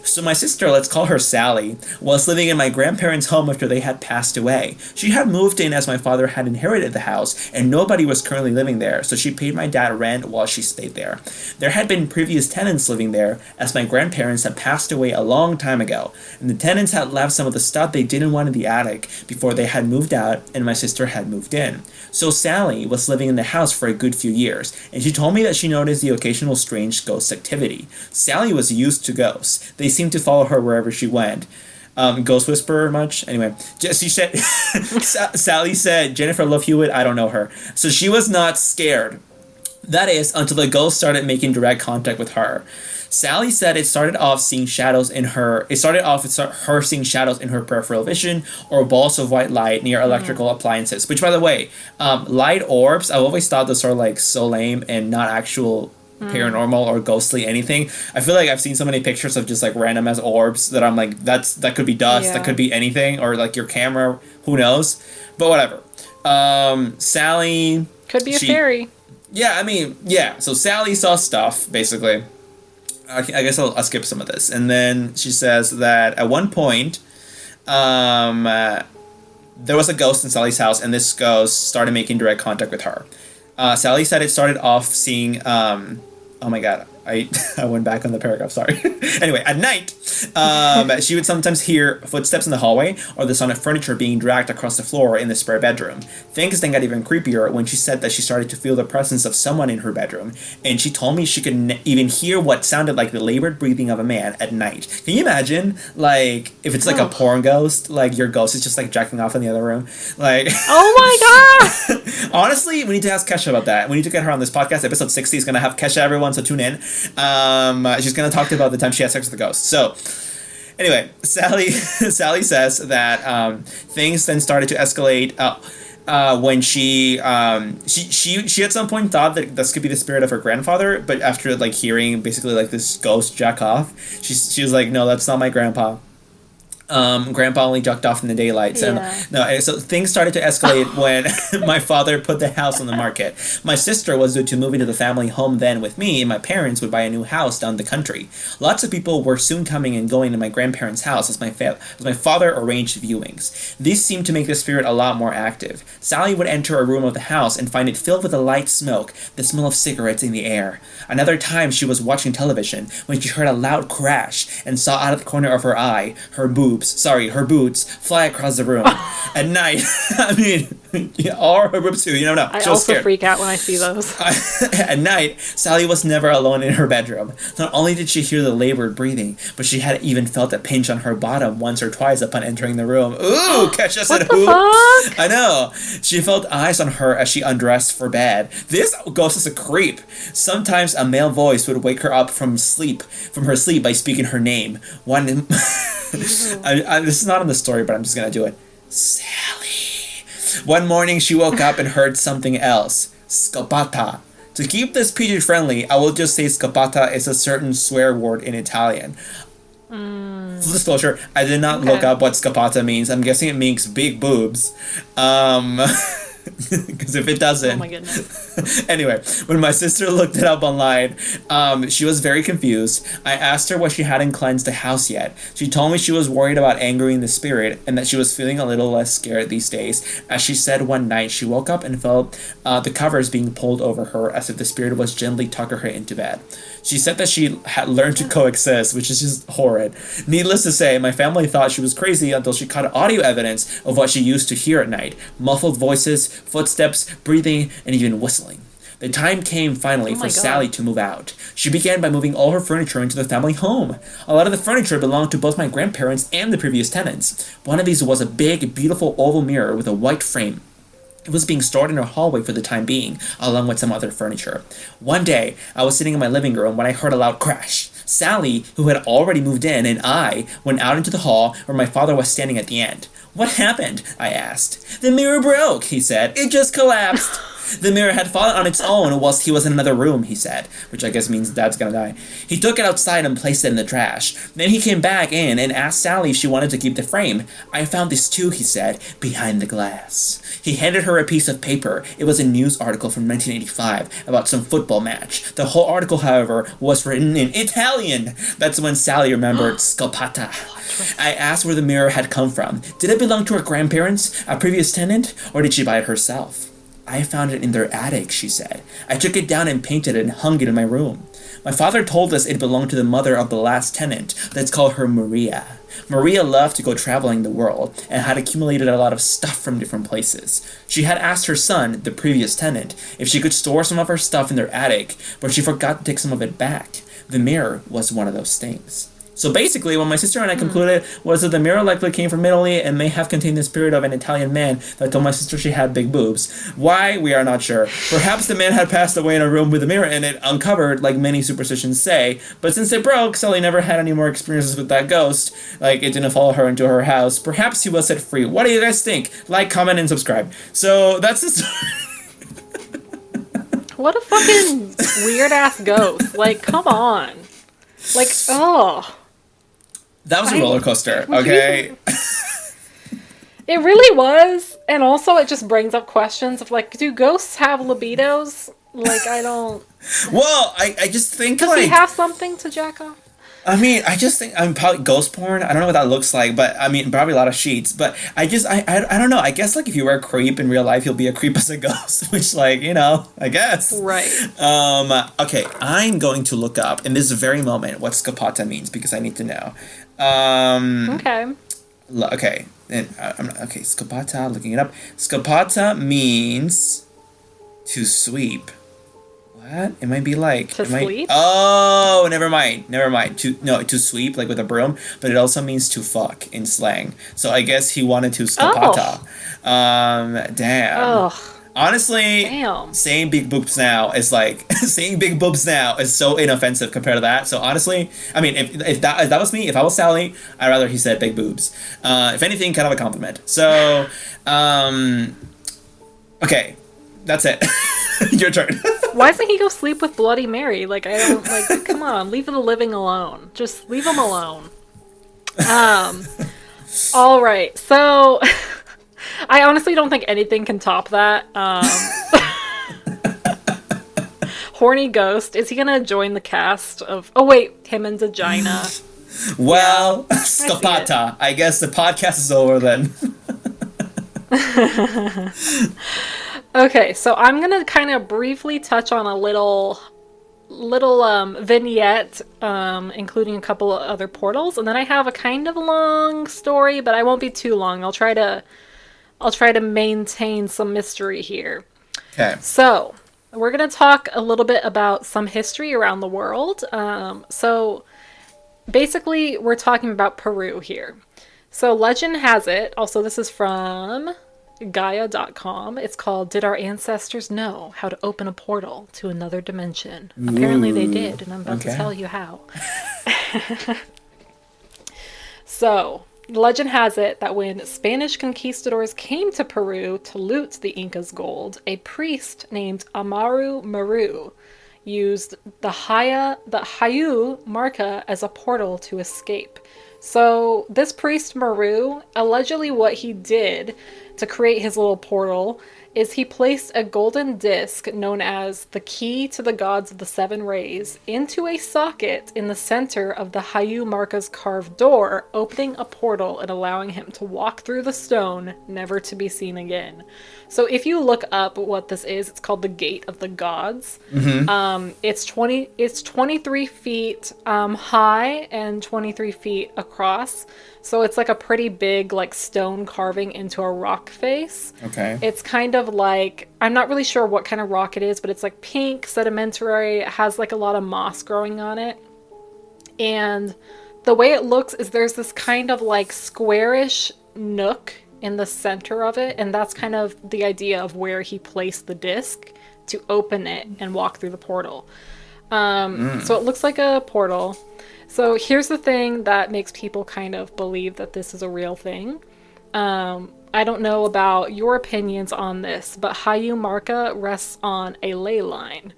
So my sister, let's call her Sally, was living in my grandparents' home after they had passed away. She had moved in as my father had inherited the house, and nobody was currently living there, so she paid my dad rent while she stayed there. There had been previous tenants living there, as my grandparents had passed away a long time ago, and the tenants had left some of the stuff they didn't want in the attic before they had moved out and my sister had moved in. So Sally was living in the house for a good few years, and she told me that she noticed the occasional strange ghost activity. Sally was used to ghosts. They seemed to follow her wherever she went. Ghost whisperer much? Anyway, she said, Sally said, Jennifer Love Hewitt, I don't know her. So she was not scared. That is, until the ghost started making direct contact with her. Sally said it started off with her seeing shadows in her peripheral vision or balls of white light near electrical appliances. Which, by the way, light orbs, I've always thought those are like so lame and not actual paranormal or ghostly anything. I feel like I've seen so many pictures of just like random as orbs that I'm like, that could be dust, that could be anything, or like your camera, who knows? But whatever. Sally... Could be a fairy. Yeah, I mean, yeah. So Sally saw stuff, basically. I guess I'll skip some of this. And then she says that at one point, there was a ghost in Sally's house, and this ghost started making direct contact with her. Sally said it started off seeing... oh my God. I went back on the paragraph, sorry. Anyway, at night, she would sometimes hear footsteps in the hallway or the sound of furniture being dragged across the floor in the spare bedroom. Things then got even creepier when she said that she started to feel the presence of someone in her bedroom, and she told me she could even hear what sounded like the labored breathing of a man at night. Can you imagine, like, if it's like a porn ghost, like your ghost is just like jacking off in the other room? Like, oh my God! Honestly, we need to ask Kesha about that. We need to get her on this podcast. Episode 60 is going to have Kesha, everyone, so tune in. She's going to talk about the time she had sex with the ghost. So, anyway, Sally says that things then started to escalate when she at some point thought that this could be the spirit of her grandfather, but after like hearing basically like this ghost jack off, she was like, no, that's not my grandpa. Grandpa only jacked off in the daylight. So, so things started to escalate when my father put the house on the market. My sister was due to move into the family home then with me, and my parents would buy a new house down the country. Lots of people were soon coming and going to my grandparents' house as my father arranged viewings. These seemed to make the spirit a lot more active. Sally would enter a room of the house and find it filled with a light smoke, the smell of cigarettes in the air. Another time she was watching television when she heard a loud crash and saw out of the corner of her eye her boots fly across the room. At night, I mean, or her boobs too, you don't know. I also freak out when I see those. At night, Sally was never alone in her bedroom. Not only did she hear the labored breathing, but she had even felt a pinch on her bottom once or twice upon entering the room. Ooh, Kesha said who? I know. She felt eyes on her as she undressed for bed. This ghost is a creep. Sometimes a male voice would wake her up from her sleep by speaking her name. This is not in the story, but I'm just gonna do it. Sally. One morning, she woke up and heard something else. Scopata. To keep this PG friendly, I will just say scopata is a certain swear word in Italian. Full disclosure, I did not look up what scopata means. I'm guessing it means big boobs. Because if it Oh doesn't, my goodness. anyway, when my sister looked it up online, she was very confused. I asked her what she hadn't cleansed the house yet. She told me she was worried about angering the spirit and that she was feeling a little less scared these days. As she said one night, she woke up and felt the covers being pulled over her as if the spirit was gently tucking her into bed. She said that she had learned to coexist, which is just horrid. Needless to say, my family thought she was crazy until she caught audio evidence of what she used to hear at night. Muffled voices, footsteps, breathing, and even whistling. The time came finally for Sally to move out. She began by moving all her furniture into the family home. A lot of the furniture belonged to both my grandparents and the previous tenants. One of these was a big, beautiful oval mirror with a white frame. It was being stored in her hallway for the time being, along with some other furniture. One day, I was sitting in my living room when I heard a loud crash. Sally, who had already moved in, and I went out into the hall where my father was standing at the end. "What happened?" I asked. "The mirror broke," he said. "It just collapsed." The mirror had fallen on its own whilst he was in another room, he said, which I guess means Dad's gonna die. He took it outside and placed it in the trash. Then he came back in and asked Sally if she wanted to keep the frame. "I found this too," he said, "behind the glass." He handed her a piece of paper. It was a news article from 1985 about some football match. The whole article, however, was written in Italian. That's when Sally remembered Scopata. I asked where the mirror had come from. Did it belong to her grandparents, a previous tenant, or did she buy it herself? "I found it in their attic," she said. "I took it down and painted it and hung it in my room. My father told us it belonged to the mother of the last tenant. Let's call her Maria. Maria loved to go traveling the world and had accumulated a lot of stuff from different places. She had asked her son, the previous tenant, if she could store some of her stuff in their attic, but she forgot to take some of it back. The mirror was one of those things." So basically, what my sister and I concluded was that the mirror likely came from Italy and may have contained the spirit of an Italian man that told my sister she had big boobs. Why? We are not sure. Perhaps the man had passed away in a room with a mirror in it, uncovered, like many superstitions say. But since it broke, Sally never had any more experiences with that ghost. Like, it didn't follow her into her house. Perhaps he was set free. What do you guys think? Like, comment, and subscribe. So, that's the story. What a fucking weird-ass ghost. Like, come on. Like, oh. That was a roller coaster, okay? It really was. And also it just brings up questions of, like, do ghosts have libidos? Like, I don't... Well, I just think, Does he have something to jack off? I mean, I just think, probably ghost porn. I don't know what that looks like, but I mean, probably a lot of sheets. But I don't know. I guess, like, if you were a creep in real life, you'll be a creep as a ghost, which, like, you know, I guess. Right. Okay, I'm going to look up in this very moment what scopata means because I need to know. Okay. Okay. Okay, scopata, looking it up. Scopata means to sweep. What? It might be like... To sleep? Oh, never mind. To sweep, like with a broom. But it also means to fuck in slang. So I guess he wanted to scopata. Damn. Ugh. Honestly, Damn. saying big boobs now is like... saying big boobs now is so inoffensive compared to that. So honestly, I mean, if that was me, if I was Sally, I'd rather he said big boobs. If anything, kind of a compliment. So, okay. That's it. Your turn. Why doesn't he go sleep with Bloody Mary? Like, I don't, like, come on, leave the living alone. Just leave him alone. All right, so I honestly don't think anything can top that. Horny ghost. Is he gonna join the cast of? Oh wait, him and Vagina. Well, yeah, scopata. I guess the podcast is over then. Okay, so I'm gonna kind of briefly touch on a little vignette, including a couple of other portals, and then I have a kind of long story, but I won't be too long. I'll try to maintain some mystery here. Okay. So we're gonna talk a little bit about some history around the world. So basically, we're talking about Peru here. So legend has it. Also, this is from Gaia.com. It's called "Did Our Ancestors Know How to Open a Portal to Another Dimension?" Ooh, apparently they did, and I'm about to tell you how. So, legend has it that when Spanish conquistadors came to Peru to loot the Incas' gold, a priest named Amaru Maru used the Hayu Marca as a portal to escape. So this priest Maru, allegedly what he did to create his little portal is he placed a golden disc known as the key to the gods of the seven rays into a socket in the center of the Hayu Marka's carved door, opening a portal and allowing him to walk through the stone, never to be seen again. So if you look up what this is, it's called the Gate of the Gods. It's 23 feet high and 23 feet across. So it's like a pretty big like stone carving into a rock face. Okay. It's kind of like, I'm not really sure what kind of rock it is, but it's like pink, sedimentary. It has like a lot of moss growing on it. And the way it looks is there's this kind of like squarish nook in the center of it, and that's kind of the idea of where he placed the disc to open it and walk through the portal. So it looks like a portal. So here's the thing that makes people kind of believe that this is a real thing. I don't know about your opinions on this, but Hayu Marka rests on a ley line.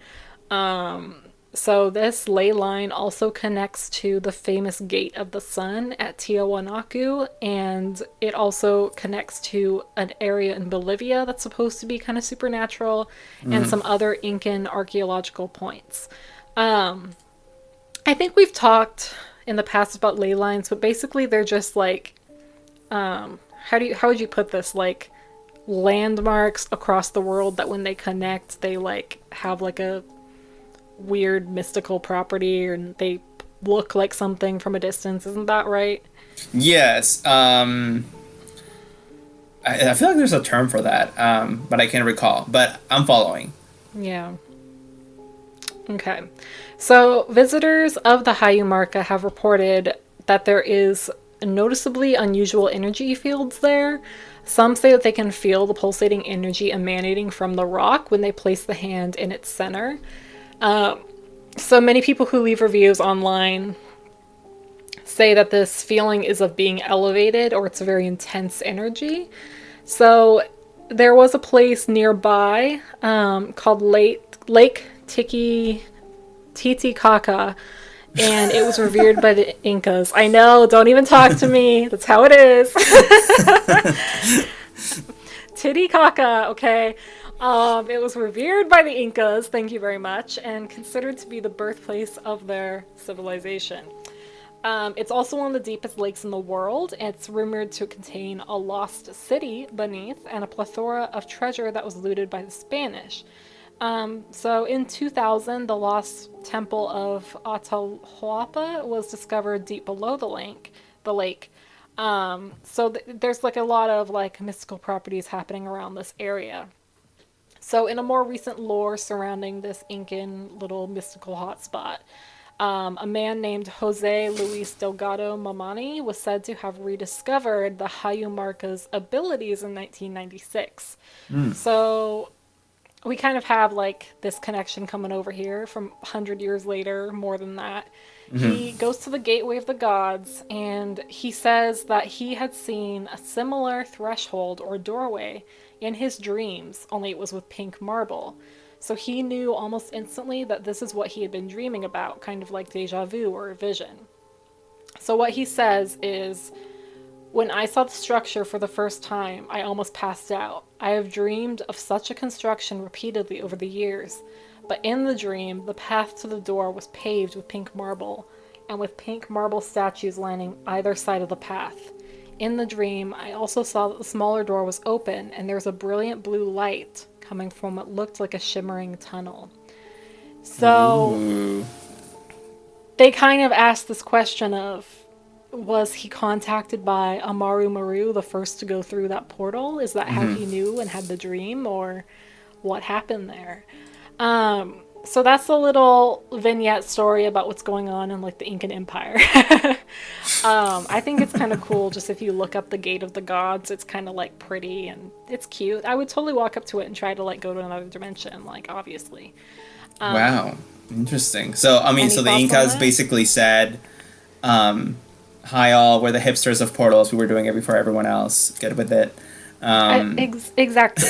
So this ley line also connects to the famous Gate of the Sun at Tiwanaku, and it also connects to an area in Bolivia that's supposed to be kind of supernatural, and some other Incan archaeological points. I think we've talked in the past about ley lines, but basically they're just like, how would you put this? Like landmarks across the world that when they connect, they like have like a weird mystical property, and they look like something from a distance. Isn't that right? Yes. I feel like there's a term for that, but I can't recall. But I'm following. Yeah. Okay. So visitors of the Hayu Marka have reported that there is noticeably unusual energy fields there. Some say that they can feel the pulsating energy emanating from the rock when they place the hand in its center. So many people who leave reviews online say that this feeling is of being elevated, or it's a very intense energy. So there was a place nearby called Lake Titicaca, and it was revered by the Incas. I know, don't even talk to me. That's how it is. Titicaca, okay. It was revered by the Incas, thank you very much, and considered to be the birthplace of their civilization. It's also one of the deepest lakes in the world. It's rumored to contain a lost city beneath and a plethora of treasure that was looted by the Spanish. So in 2000, the lost temple of Atahualpa was discovered deep below the lake. So there's like a lot of like mystical properties happening around this area. So in a more recent lore surrounding this Incan little mystical hotspot, a man named Jose Luis Delgado Mamani was said to have rediscovered the Hayu Marka's abilities in 1996. So we kind of have like this connection coming over here from 100 years later, more than that. He goes to the Gateway of the Gods, and he says that he had seen a similar threshold or doorway in his dreams, only it was with pink marble. So he knew almost instantly that this is what he had been dreaming about, kind of like deja vu or a vision. So what he says is, when I saw the structure for the first time, I almost passed out. I have dreamed of such a construction repeatedly over the years, but in the dream, the path to the door was paved with pink marble, and with pink marble statues lining either side of the path. In the dream, I also saw that the smaller door was open, and there was a brilliant blue light coming from what looked like a shimmering tunnel. So they kind of asked this question of, was he contacted by Amaru Maru, the first to go through that portal? Is that how he knew and had the dream, or what happened there? So that's a little vignette story about what's going on in like the Incan Empire. I think it's kind of cool. Just if you look up the Gate of the Gods, it's kind of like pretty and it's cute. I would totally walk up to it and try to like go to another dimension, like obviously. Wow, interesting. So I mean, so the Incas basically said, "Hi all, we're the hipsters of portals. We were doing it before everyone else. Get with it." Exactly.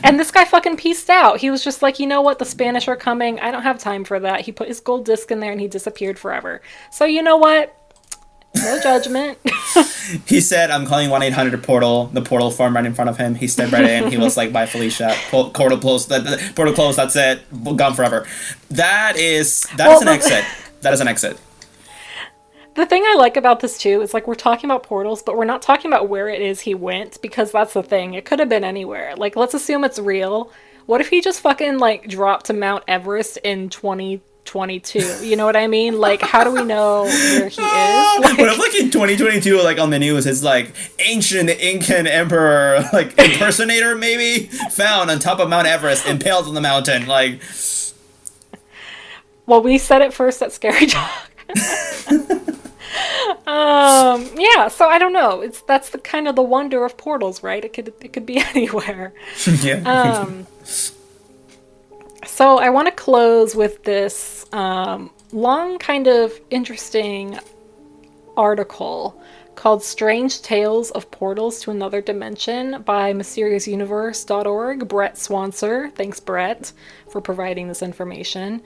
And this guy fucking peaced out. He was just like, you know what? The Spanish are coming. I don't have time for that. He put his gold disc in there and he disappeared forever. So you know what? No judgment. He said, I'm calling 1-800-portal. The portal formed right in front of him. He stepped right in. He was like, bye, Felicia. Portal closed. Portal closed. That's it. Gone forever. That is an exit. That is an exit. The thing I like about this too is like we're talking about portals, but we're not talking about where it is he went, because that's the thing. It could have been anywhere. Like, let's assume it's real. What if he just fucking like dropped to Mount Everest in 2022? You know what I mean? Like, how do we know where he is? Like, what if like in 2022, like on the news, it's like ancient Incan emperor, like impersonator maybe, found on top of Mount Everest, impaled on the mountain. Like, well, we said it first at Scary Talk. Yeah, so I don't know. That's the kind of the wonder of portals, right? It could be anywhere. Yeah. So I want to close with this long, kind of interesting article called Strange Tales of Portals to Another Dimension by MysteriousUniverse.org. Brett Swanser. Thanks, Brett, for providing this information.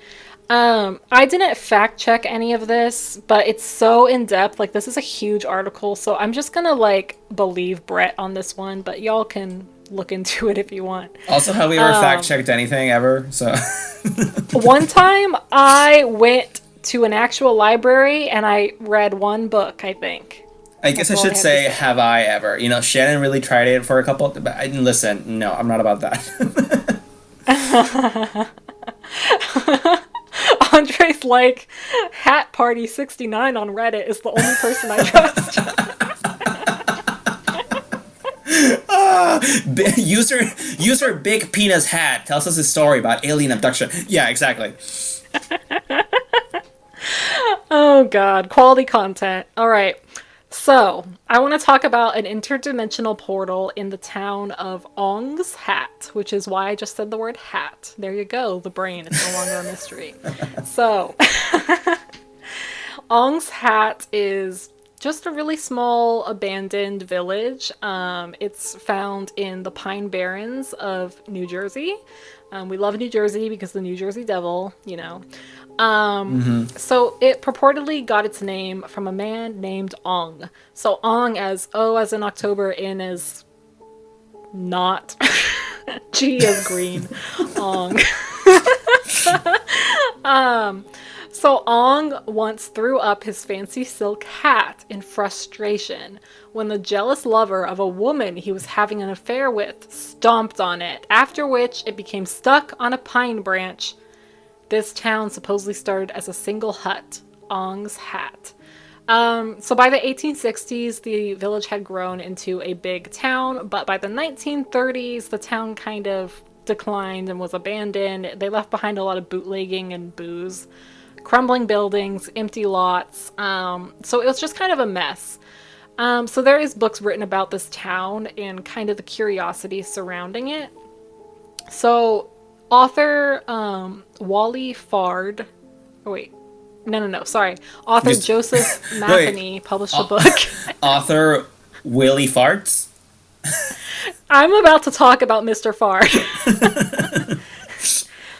I didn't fact check any of this, but it's so in depth. Like, this is a huge article, so I'm just gonna like believe Brett on this one, but y'all can look into it if you want. Also, have we ever fact checked anything ever? So one time I went to an actual library and I read one book, I think. I guess I should say, have I ever? You know, Shannon really tried it for a couple, but I didn't listen. No, I'm not about that. Andre's like, Hat Party 69 on Reddit is the only person I trust. User Big Penis Hat tells us a story about alien abduction. Yeah, exactly. Oh god, quality content. All right. So, I want to talk about an interdimensional portal in the town of Ong's Hat, which is why I just said the word hat. There you go, the brain. It's no longer a mystery. So, Ong's Hat is just a really small abandoned village. It's found in the Pine Barrens of New Jersey. We love New Jersey because the New Jersey Devil, you know. So it purportedly got its name from a man named Ong. So Ong as O as in October, N as not, G as green, Ong. So Ong once threw up his fancy silk hat in frustration when the jealous lover of a woman he was having an affair with stomped on it, after which it became stuck on a pine branch. This town supposedly started as a single hut, Ong's Hat. So by the 1860s, the village had grown into a big town, but by the 1930s, the town kind of declined and was abandoned. They left behind a lot of bootlegging and booze, crumbling buildings, empty lots. So it was just kind of a mess. So there is books written about this town and kind of the curiosity surrounding it. So author Wally Fard, author Joseph Matheny published a book. Author Willie Farts? I'm about to talk about Mr. Fard.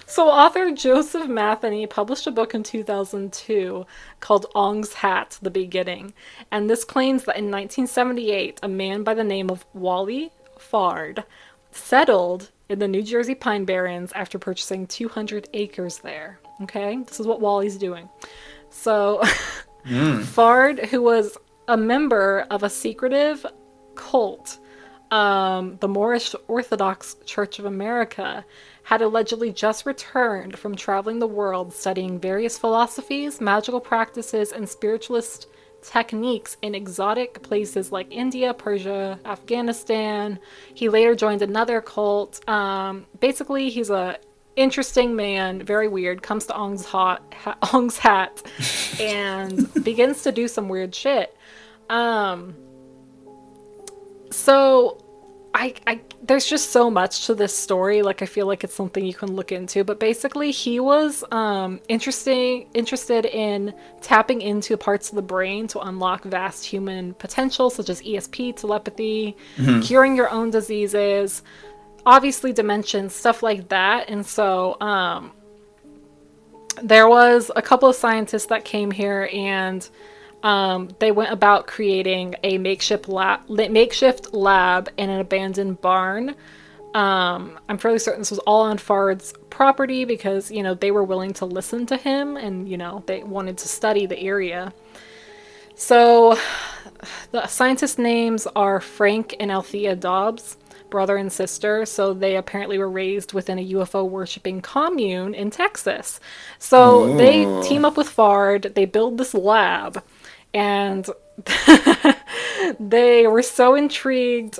So author Joseph Matheny published a book in 2002 called Ong's Hat, The Beginning. And this claims that in 1978, a man by the name of Wally Fard settled in the New Jersey Pine Barrens after purchasing 200 acres there. Okay? This is what Wally's doing. So Fard, who was a member of a secretive cult, the Moorish Orthodox Church of America, had allegedly just returned from traveling the world studying various philosophies, magical practices, and spiritualist techniques in exotic places like India, Persia, Afghanistan. He later joined another cult. Basically, he's a interesting man, very weird, comes to Ong's Hat and begins to do some weird shit. So there's just so much to this story. Like, I feel like it's something you can look into. But basically, he was interested in tapping into parts of the brain to unlock vast human potential, such as ESP, telepathy, curing your own diseases, obviously dimensions, stuff like that. And so there was a couple of scientists that came here and They went about creating a makeshift lab in an abandoned barn. I'm fairly certain this was all on Fard's property because, they were willing to listen to him and, they wanted to study the area. So the scientists' names are Frank and Althea Dobbs, brother and sister. So they apparently were raised within a UFO worshipping commune in Texas. So they team up with Fard, they build this lab, and they were so intrigued.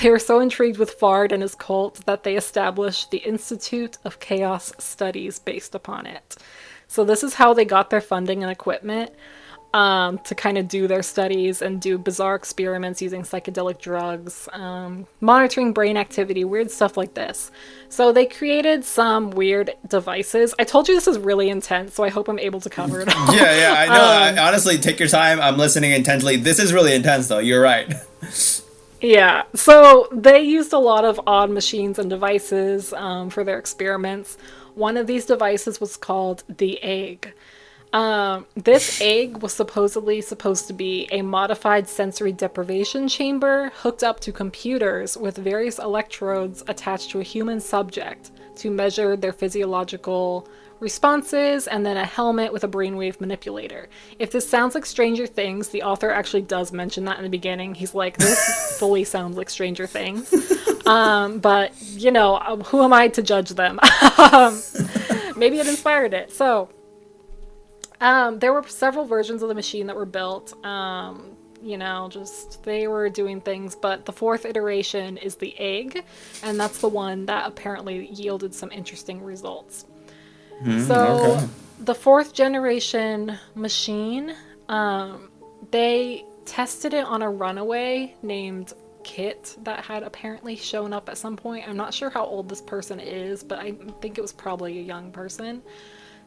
They were so intrigued with Fard and his cult that they established the Institute of Chaos Studies based upon it. So this is how they got their funding and equipment to kind of do their studies and do bizarre experiments using psychedelic drugs, monitoring brain activity, weird stuff like this. So they created some weird devices. I told you this is really intense, so I hope I'm able to cover it all. Yeah, I know. Honestly, take your time. I'm listening intently. This is really intense, though. You're right. Yeah, so they used a lot of odd machines and devices for their experiments. One of these devices was called the egg. This egg was supposed to be a modified sensory deprivation chamber hooked up to computers with various electrodes attached to a human subject to measure their physiological responses, and then a helmet with a brainwave manipulator. If this sounds like Stranger Things, the author actually does mention that in the beginning. He's like, this fully sounds like Stranger Things. But, who am I to judge them? Maybe it inspired it. So, there were several versions of the machine that were built. They were doing things, but the fourth iteration is the egg, and that's the one that apparently yielded some interesting results. So the fourth generation machine, they tested it on a runaway named Kit that had apparently shown up at some point. I'm not sure how old this person is, but I think it was probably a young person.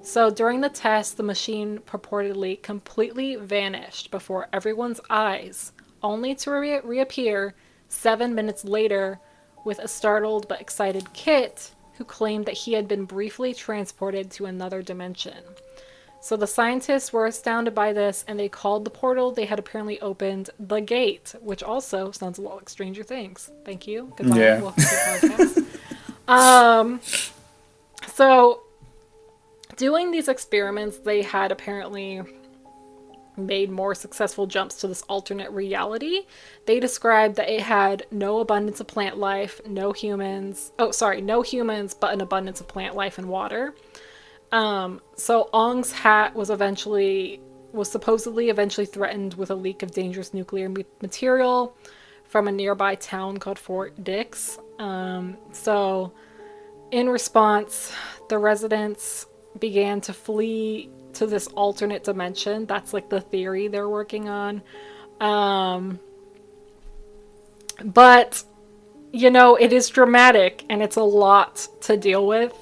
So during the test, the machine purportedly completely vanished before everyone's eyes, only to reappear 7 minutes later with a startled but excited Kit, who claimed that he had been briefly transported to another dimension. So the scientists were astounded by this, and they called the portal they had apparently opened the Gate, which also sounds a lot like Stranger Things. Thank you. Goodbye. Yeah. Welcome to the podcast. So doing these experiments, they had apparently made more successful jumps to this alternate reality. They described that it had no abundance of plant life, no humans, but an abundance of plant life and water. So Ong's hat was supposedly eventually threatened with a leak of dangerous nuclear material from a nearby town called Fort Dix. So in response, the residents began to flee to this alternate dimension. That's like the theory they're working on. But, it is dramatic and it's a lot to deal with.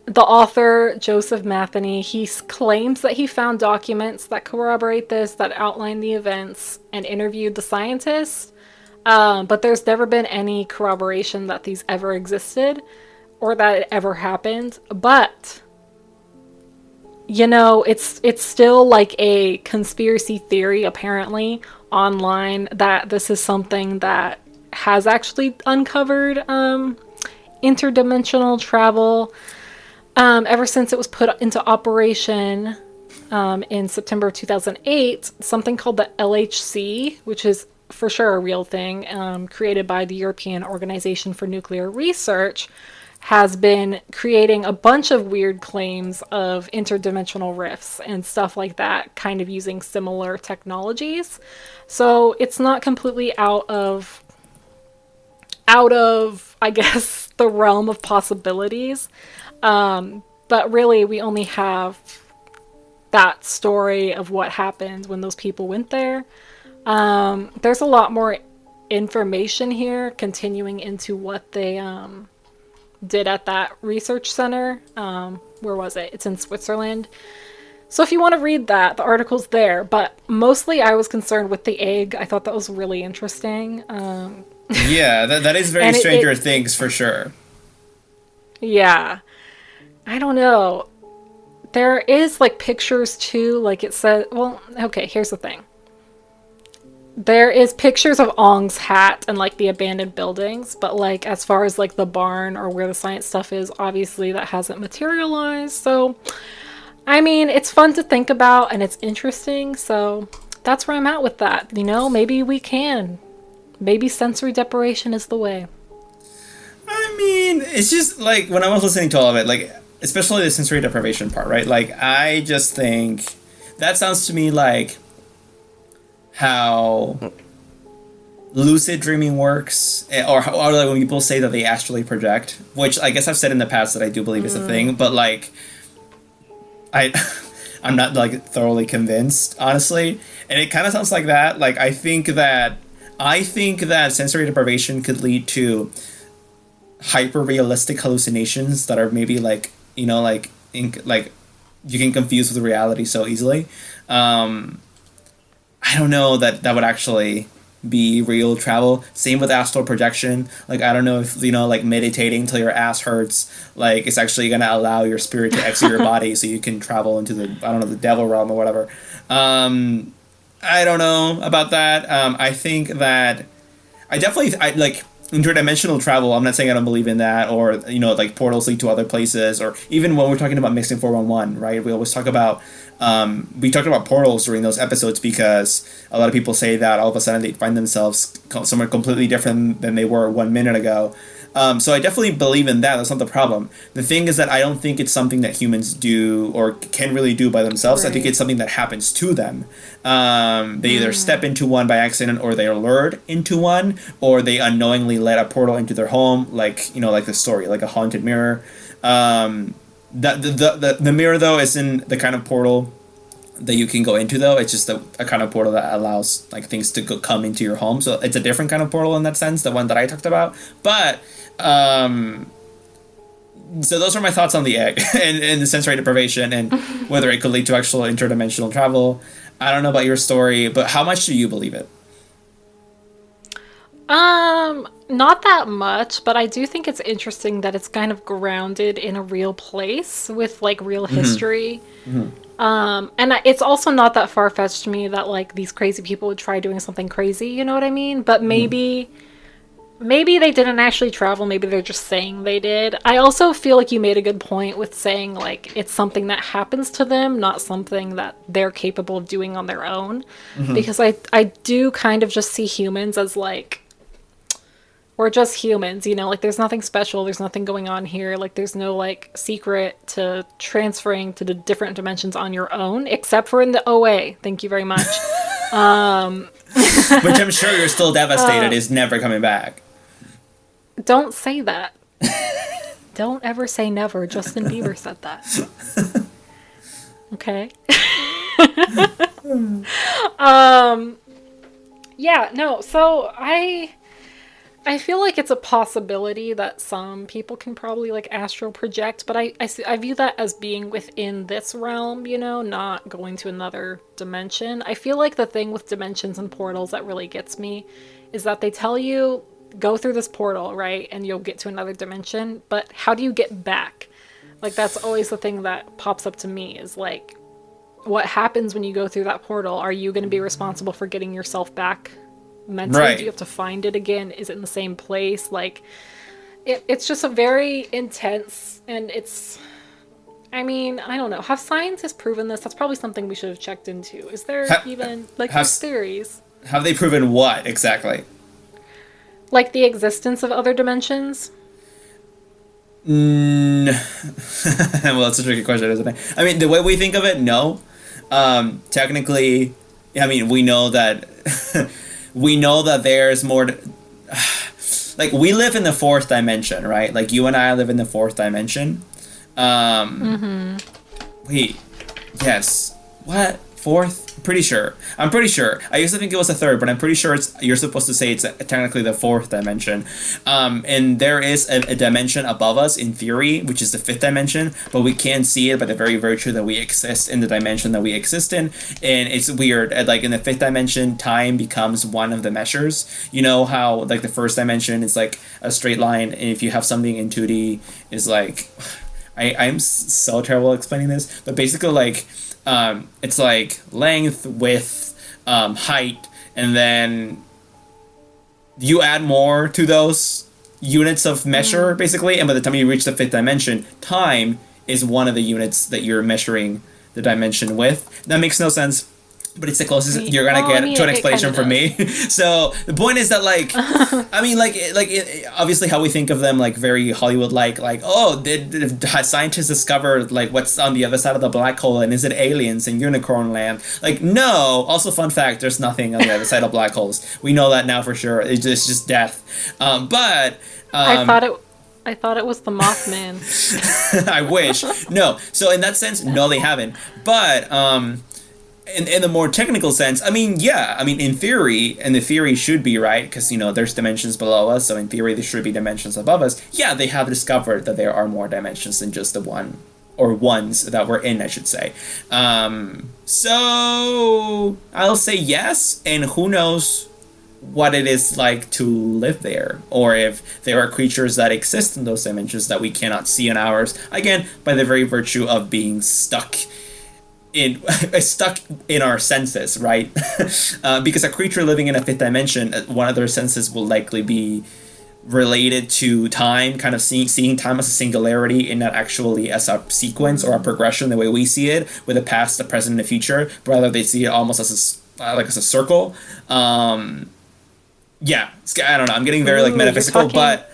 The author, Joseph Matheny, he claims that he found documents that corroborate this, that outline the events, and interviewed the scientists. But there's never been any corroboration that these ever existed or that it ever happened. But it's still like a conspiracy theory, apparently, online, that this is something that has actually uncovered interdimensional travel ever since it was put into operation in September of 2008. Something called the LHC, which is for sure a real thing, created by the European Organization for Nuclear Research, has been creating a bunch of weird claims of interdimensional rifts and stuff like that, kind of using similar technologies. So it's not completely out of, I guess, the realm of possibilities. But really, we only have that story of what happened when those people went there. There's a lot more information here continuing into what they did at that research center. Where was it? It's in Switzerland. So if you want to read that, the article's there. But mostly I was concerned with the egg. I thought that was really interesting. Yeah, that is very Stranger Things for sure. Yeah. I don't know. There is like pictures too, like it said, well, okay, here's the thing. There is pictures of Ong's hat and like the abandoned buildings, but like as far as like the barn or where the science stuff is, obviously that hasn't materialized. So, I mean, it's fun to think about and it's interesting. So that's where I'm at with that. You know, maybe we can. Maybe sensory deprivation is the way. I mean, it's just like when I was listening to all of it, like especially the sensory deprivation part, right? Like I just think that sounds to me like how lucid dreaming works, or like when people say that they astrally project, which I guess I've said in the past that I do believe is a thing, but like I I'm not like thoroughly convinced, honestly. And it kind of sounds like that. Like I think that sensory deprivation could lead to hyper realistic hallucinations that are maybe like, you know, like like you can confuse with reality so easily. I don't know that would actually be real travel. Same with astral projection. Like I don't know if, you know, like meditating till your ass hurts, like it's actually gonna allow your spirit to exit your body so you can travel into the, I don't know, the devil realm or whatever. I don't know about that. I think that I like interdimensional travel. I'm not saying I don't believe in that, or, you know, like portals lead to other places, or even when we're talking about mixing 411, right? We always talk about we talked about portals during those episodes because a lot of people say that all of a sudden they find themselves somewhere completely different than they were 1 minute ago. So I definitely believe in that. That's not the problem. The thing is that I don't think it's something that humans do or can really do by themselves. Right. I think it's something that happens to them. They either step into one by accident, or they are lured into one, or they unknowingly let a portal into their home, like, you know, like the story, like a haunted mirror. The mirror, though, isn't the kind of portal that you can go into, though. It's just a kind of portal that allows like things to come into your home. So it's a different kind of portal in that sense, the one that I talked about. But so those are my thoughts on the egg and the sensory deprivation and whether it could lead to actual interdimensional travel. I don't know about your story, but how much do you believe it? Not that much, but I do think it's interesting that it's kind of grounded in a real place with like real history. And it's also not that far-fetched to me that like these crazy people would try doing something crazy, you know what I mean? But maybe they didn't actually travel, maybe they're just saying they did. I also feel like you made a good point with saying like it's something that happens to them, not something that they're capable of doing on their own. Because I do kind of just see humans as like, we're just humans, you know, like there's nothing special, there's nothing going on here, like there's no like secret to transferring to the different dimensions on your own, except for in the OA. Thank you very much. Which I'm sure you're still devastated is never coming back. Don't say that. Don't ever say never. Justin Bieber said that. Okay. Yeah, no, so I feel like it's a possibility that some people can probably like astral project, but I view that as being within this realm, you know, not going to another dimension. I feel like the thing with dimensions and portals that really gets me is that they tell you go through this portal, right, and you'll get to another dimension, but how do you get back? Like that's always the thing that pops up to me is like, what happens when you go through that portal? Are you going to be responsible for getting yourself back mentally? Right. Do you have to find it again? Is it in the same place? Like it's just a very intense, and it's, I mean, I don't know, have scientists proven this? That's probably something we should have checked into. Is there even like there's theories, have they proven what exactly? Like the existence of other dimensions? Well, it's a tricky question, isn't it? I mean, the way we think of it, no. Technically, I mean, we know that we know that there's more like we live in the fourth dimension, right? Like you and I live in the fourth dimension. Wait, yes. What? Fourth? I'm pretty sure. I used to think it was a third, but I'm pretty sure you're supposed to say it's technically the fourth dimension. And there is a dimension above us in theory, which is the fifth dimension, but we can't see it by the very virtue that we exist in the dimension that we exist in. And it's weird. Like in the fifth dimension, time becomes one of the measures. You know how like the first dimension is like a straight line, and if you have something in 2D is like, I'm so terrible at explaining this, but basically like it's like length, width, height, and then you add more to those units of measure basically, and by the time you reach the fifth dimension, time is one of the units that you're measuring the dimension with. That makes no sense, but it's the closest you're gonna get to an explanation from me. So the point is that like, I mean, obviously how we think of them, like very Hollywood, like oh, did scientists discover like what's on the other side of the black hole, and is it aliens in unicorn land? Like, no. Also, fun fact: there's nothing on the other side of black holes. We know that now for sure. It's just death. But I thought it was the Mothman. I wish. No. So in that sense, no, they haven't. But in the more technical sense, I mean, yeah. I mean, in theory, and the theory should be right, because, you know, there's dimensions below us, so in theory there should be dimensions above us. Yeah, they have discovered that there are more dimensions than just the one, or ones that we're in, I should say. So I'll say yes, and who knows what it is like to live there, or if there are creatures that exist in those dimensions that we cannot see in ours, again by the very virtue of being stuck in our senses, right? Because a creature living in a fifth dimension, one of their senses will likely be related to time, kind of seeing time as a singularity and not actually as a sequence or a progression the way we see it, with the past, the present, and the future. But rather they see it almost as a circle. Yeah, I don't know. I'm getting very like metaphysical, but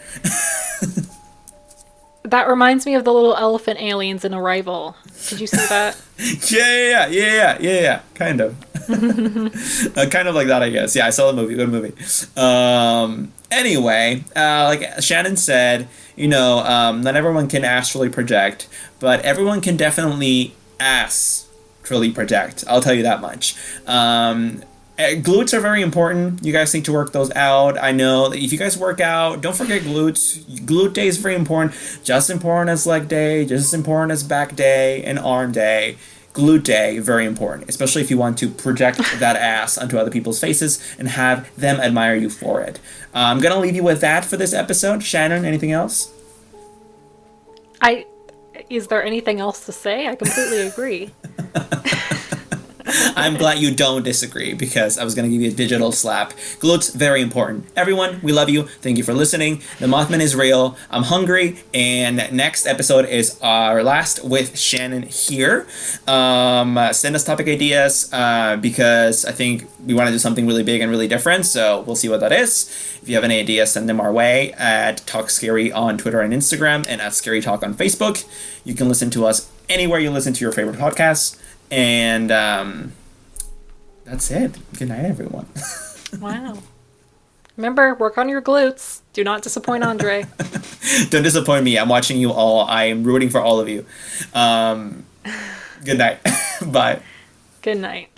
that reminds me of the little elephant aliens in Arrival. Did you see that? yeah. Kind of, kind of like that, I guess. Yeah, I saw the movie. Good movie. Anyway, like Shannon said, you know, not everyone can astrally project, but everyone can definitely astrally project. I'll tell you that much. Glutes are very important. You guys need to work those out. I know that if you guys work out, don't forget glutes. Glute day is very important. Just as important as leg day, just as important as back day and arm day. Glute day, very important, especially if you want to project that ass onto other people's faces and have them admire you for it. I'm going to leave you with that for this episode. Shannon, anything else? Is there anything else to say? I completely agree. I'm glad you don't disagree, because I was going to give you a digital slap. Glutes, very important. Everyone, we love you. Thank you for listening. The Mothman is real. I'm hungry. And next episode is our last with Shannon here. Send us topic ideas, because I think we want to do something really big and really different. So we'll see what that is. If you have any ideas, send them our way at Talk Scary on Twitter and Instagram, and at Scary Talk on Facebook. You can listen to us anywhere you listen to your favorite podcasts. And that's it. Good night, everyone. Wow. Remember, work on your glutes. Do not disappoint Andre. Don't disappoint me. I'm watching you all. I am rooting for all of you. Good night. Bye. Good night.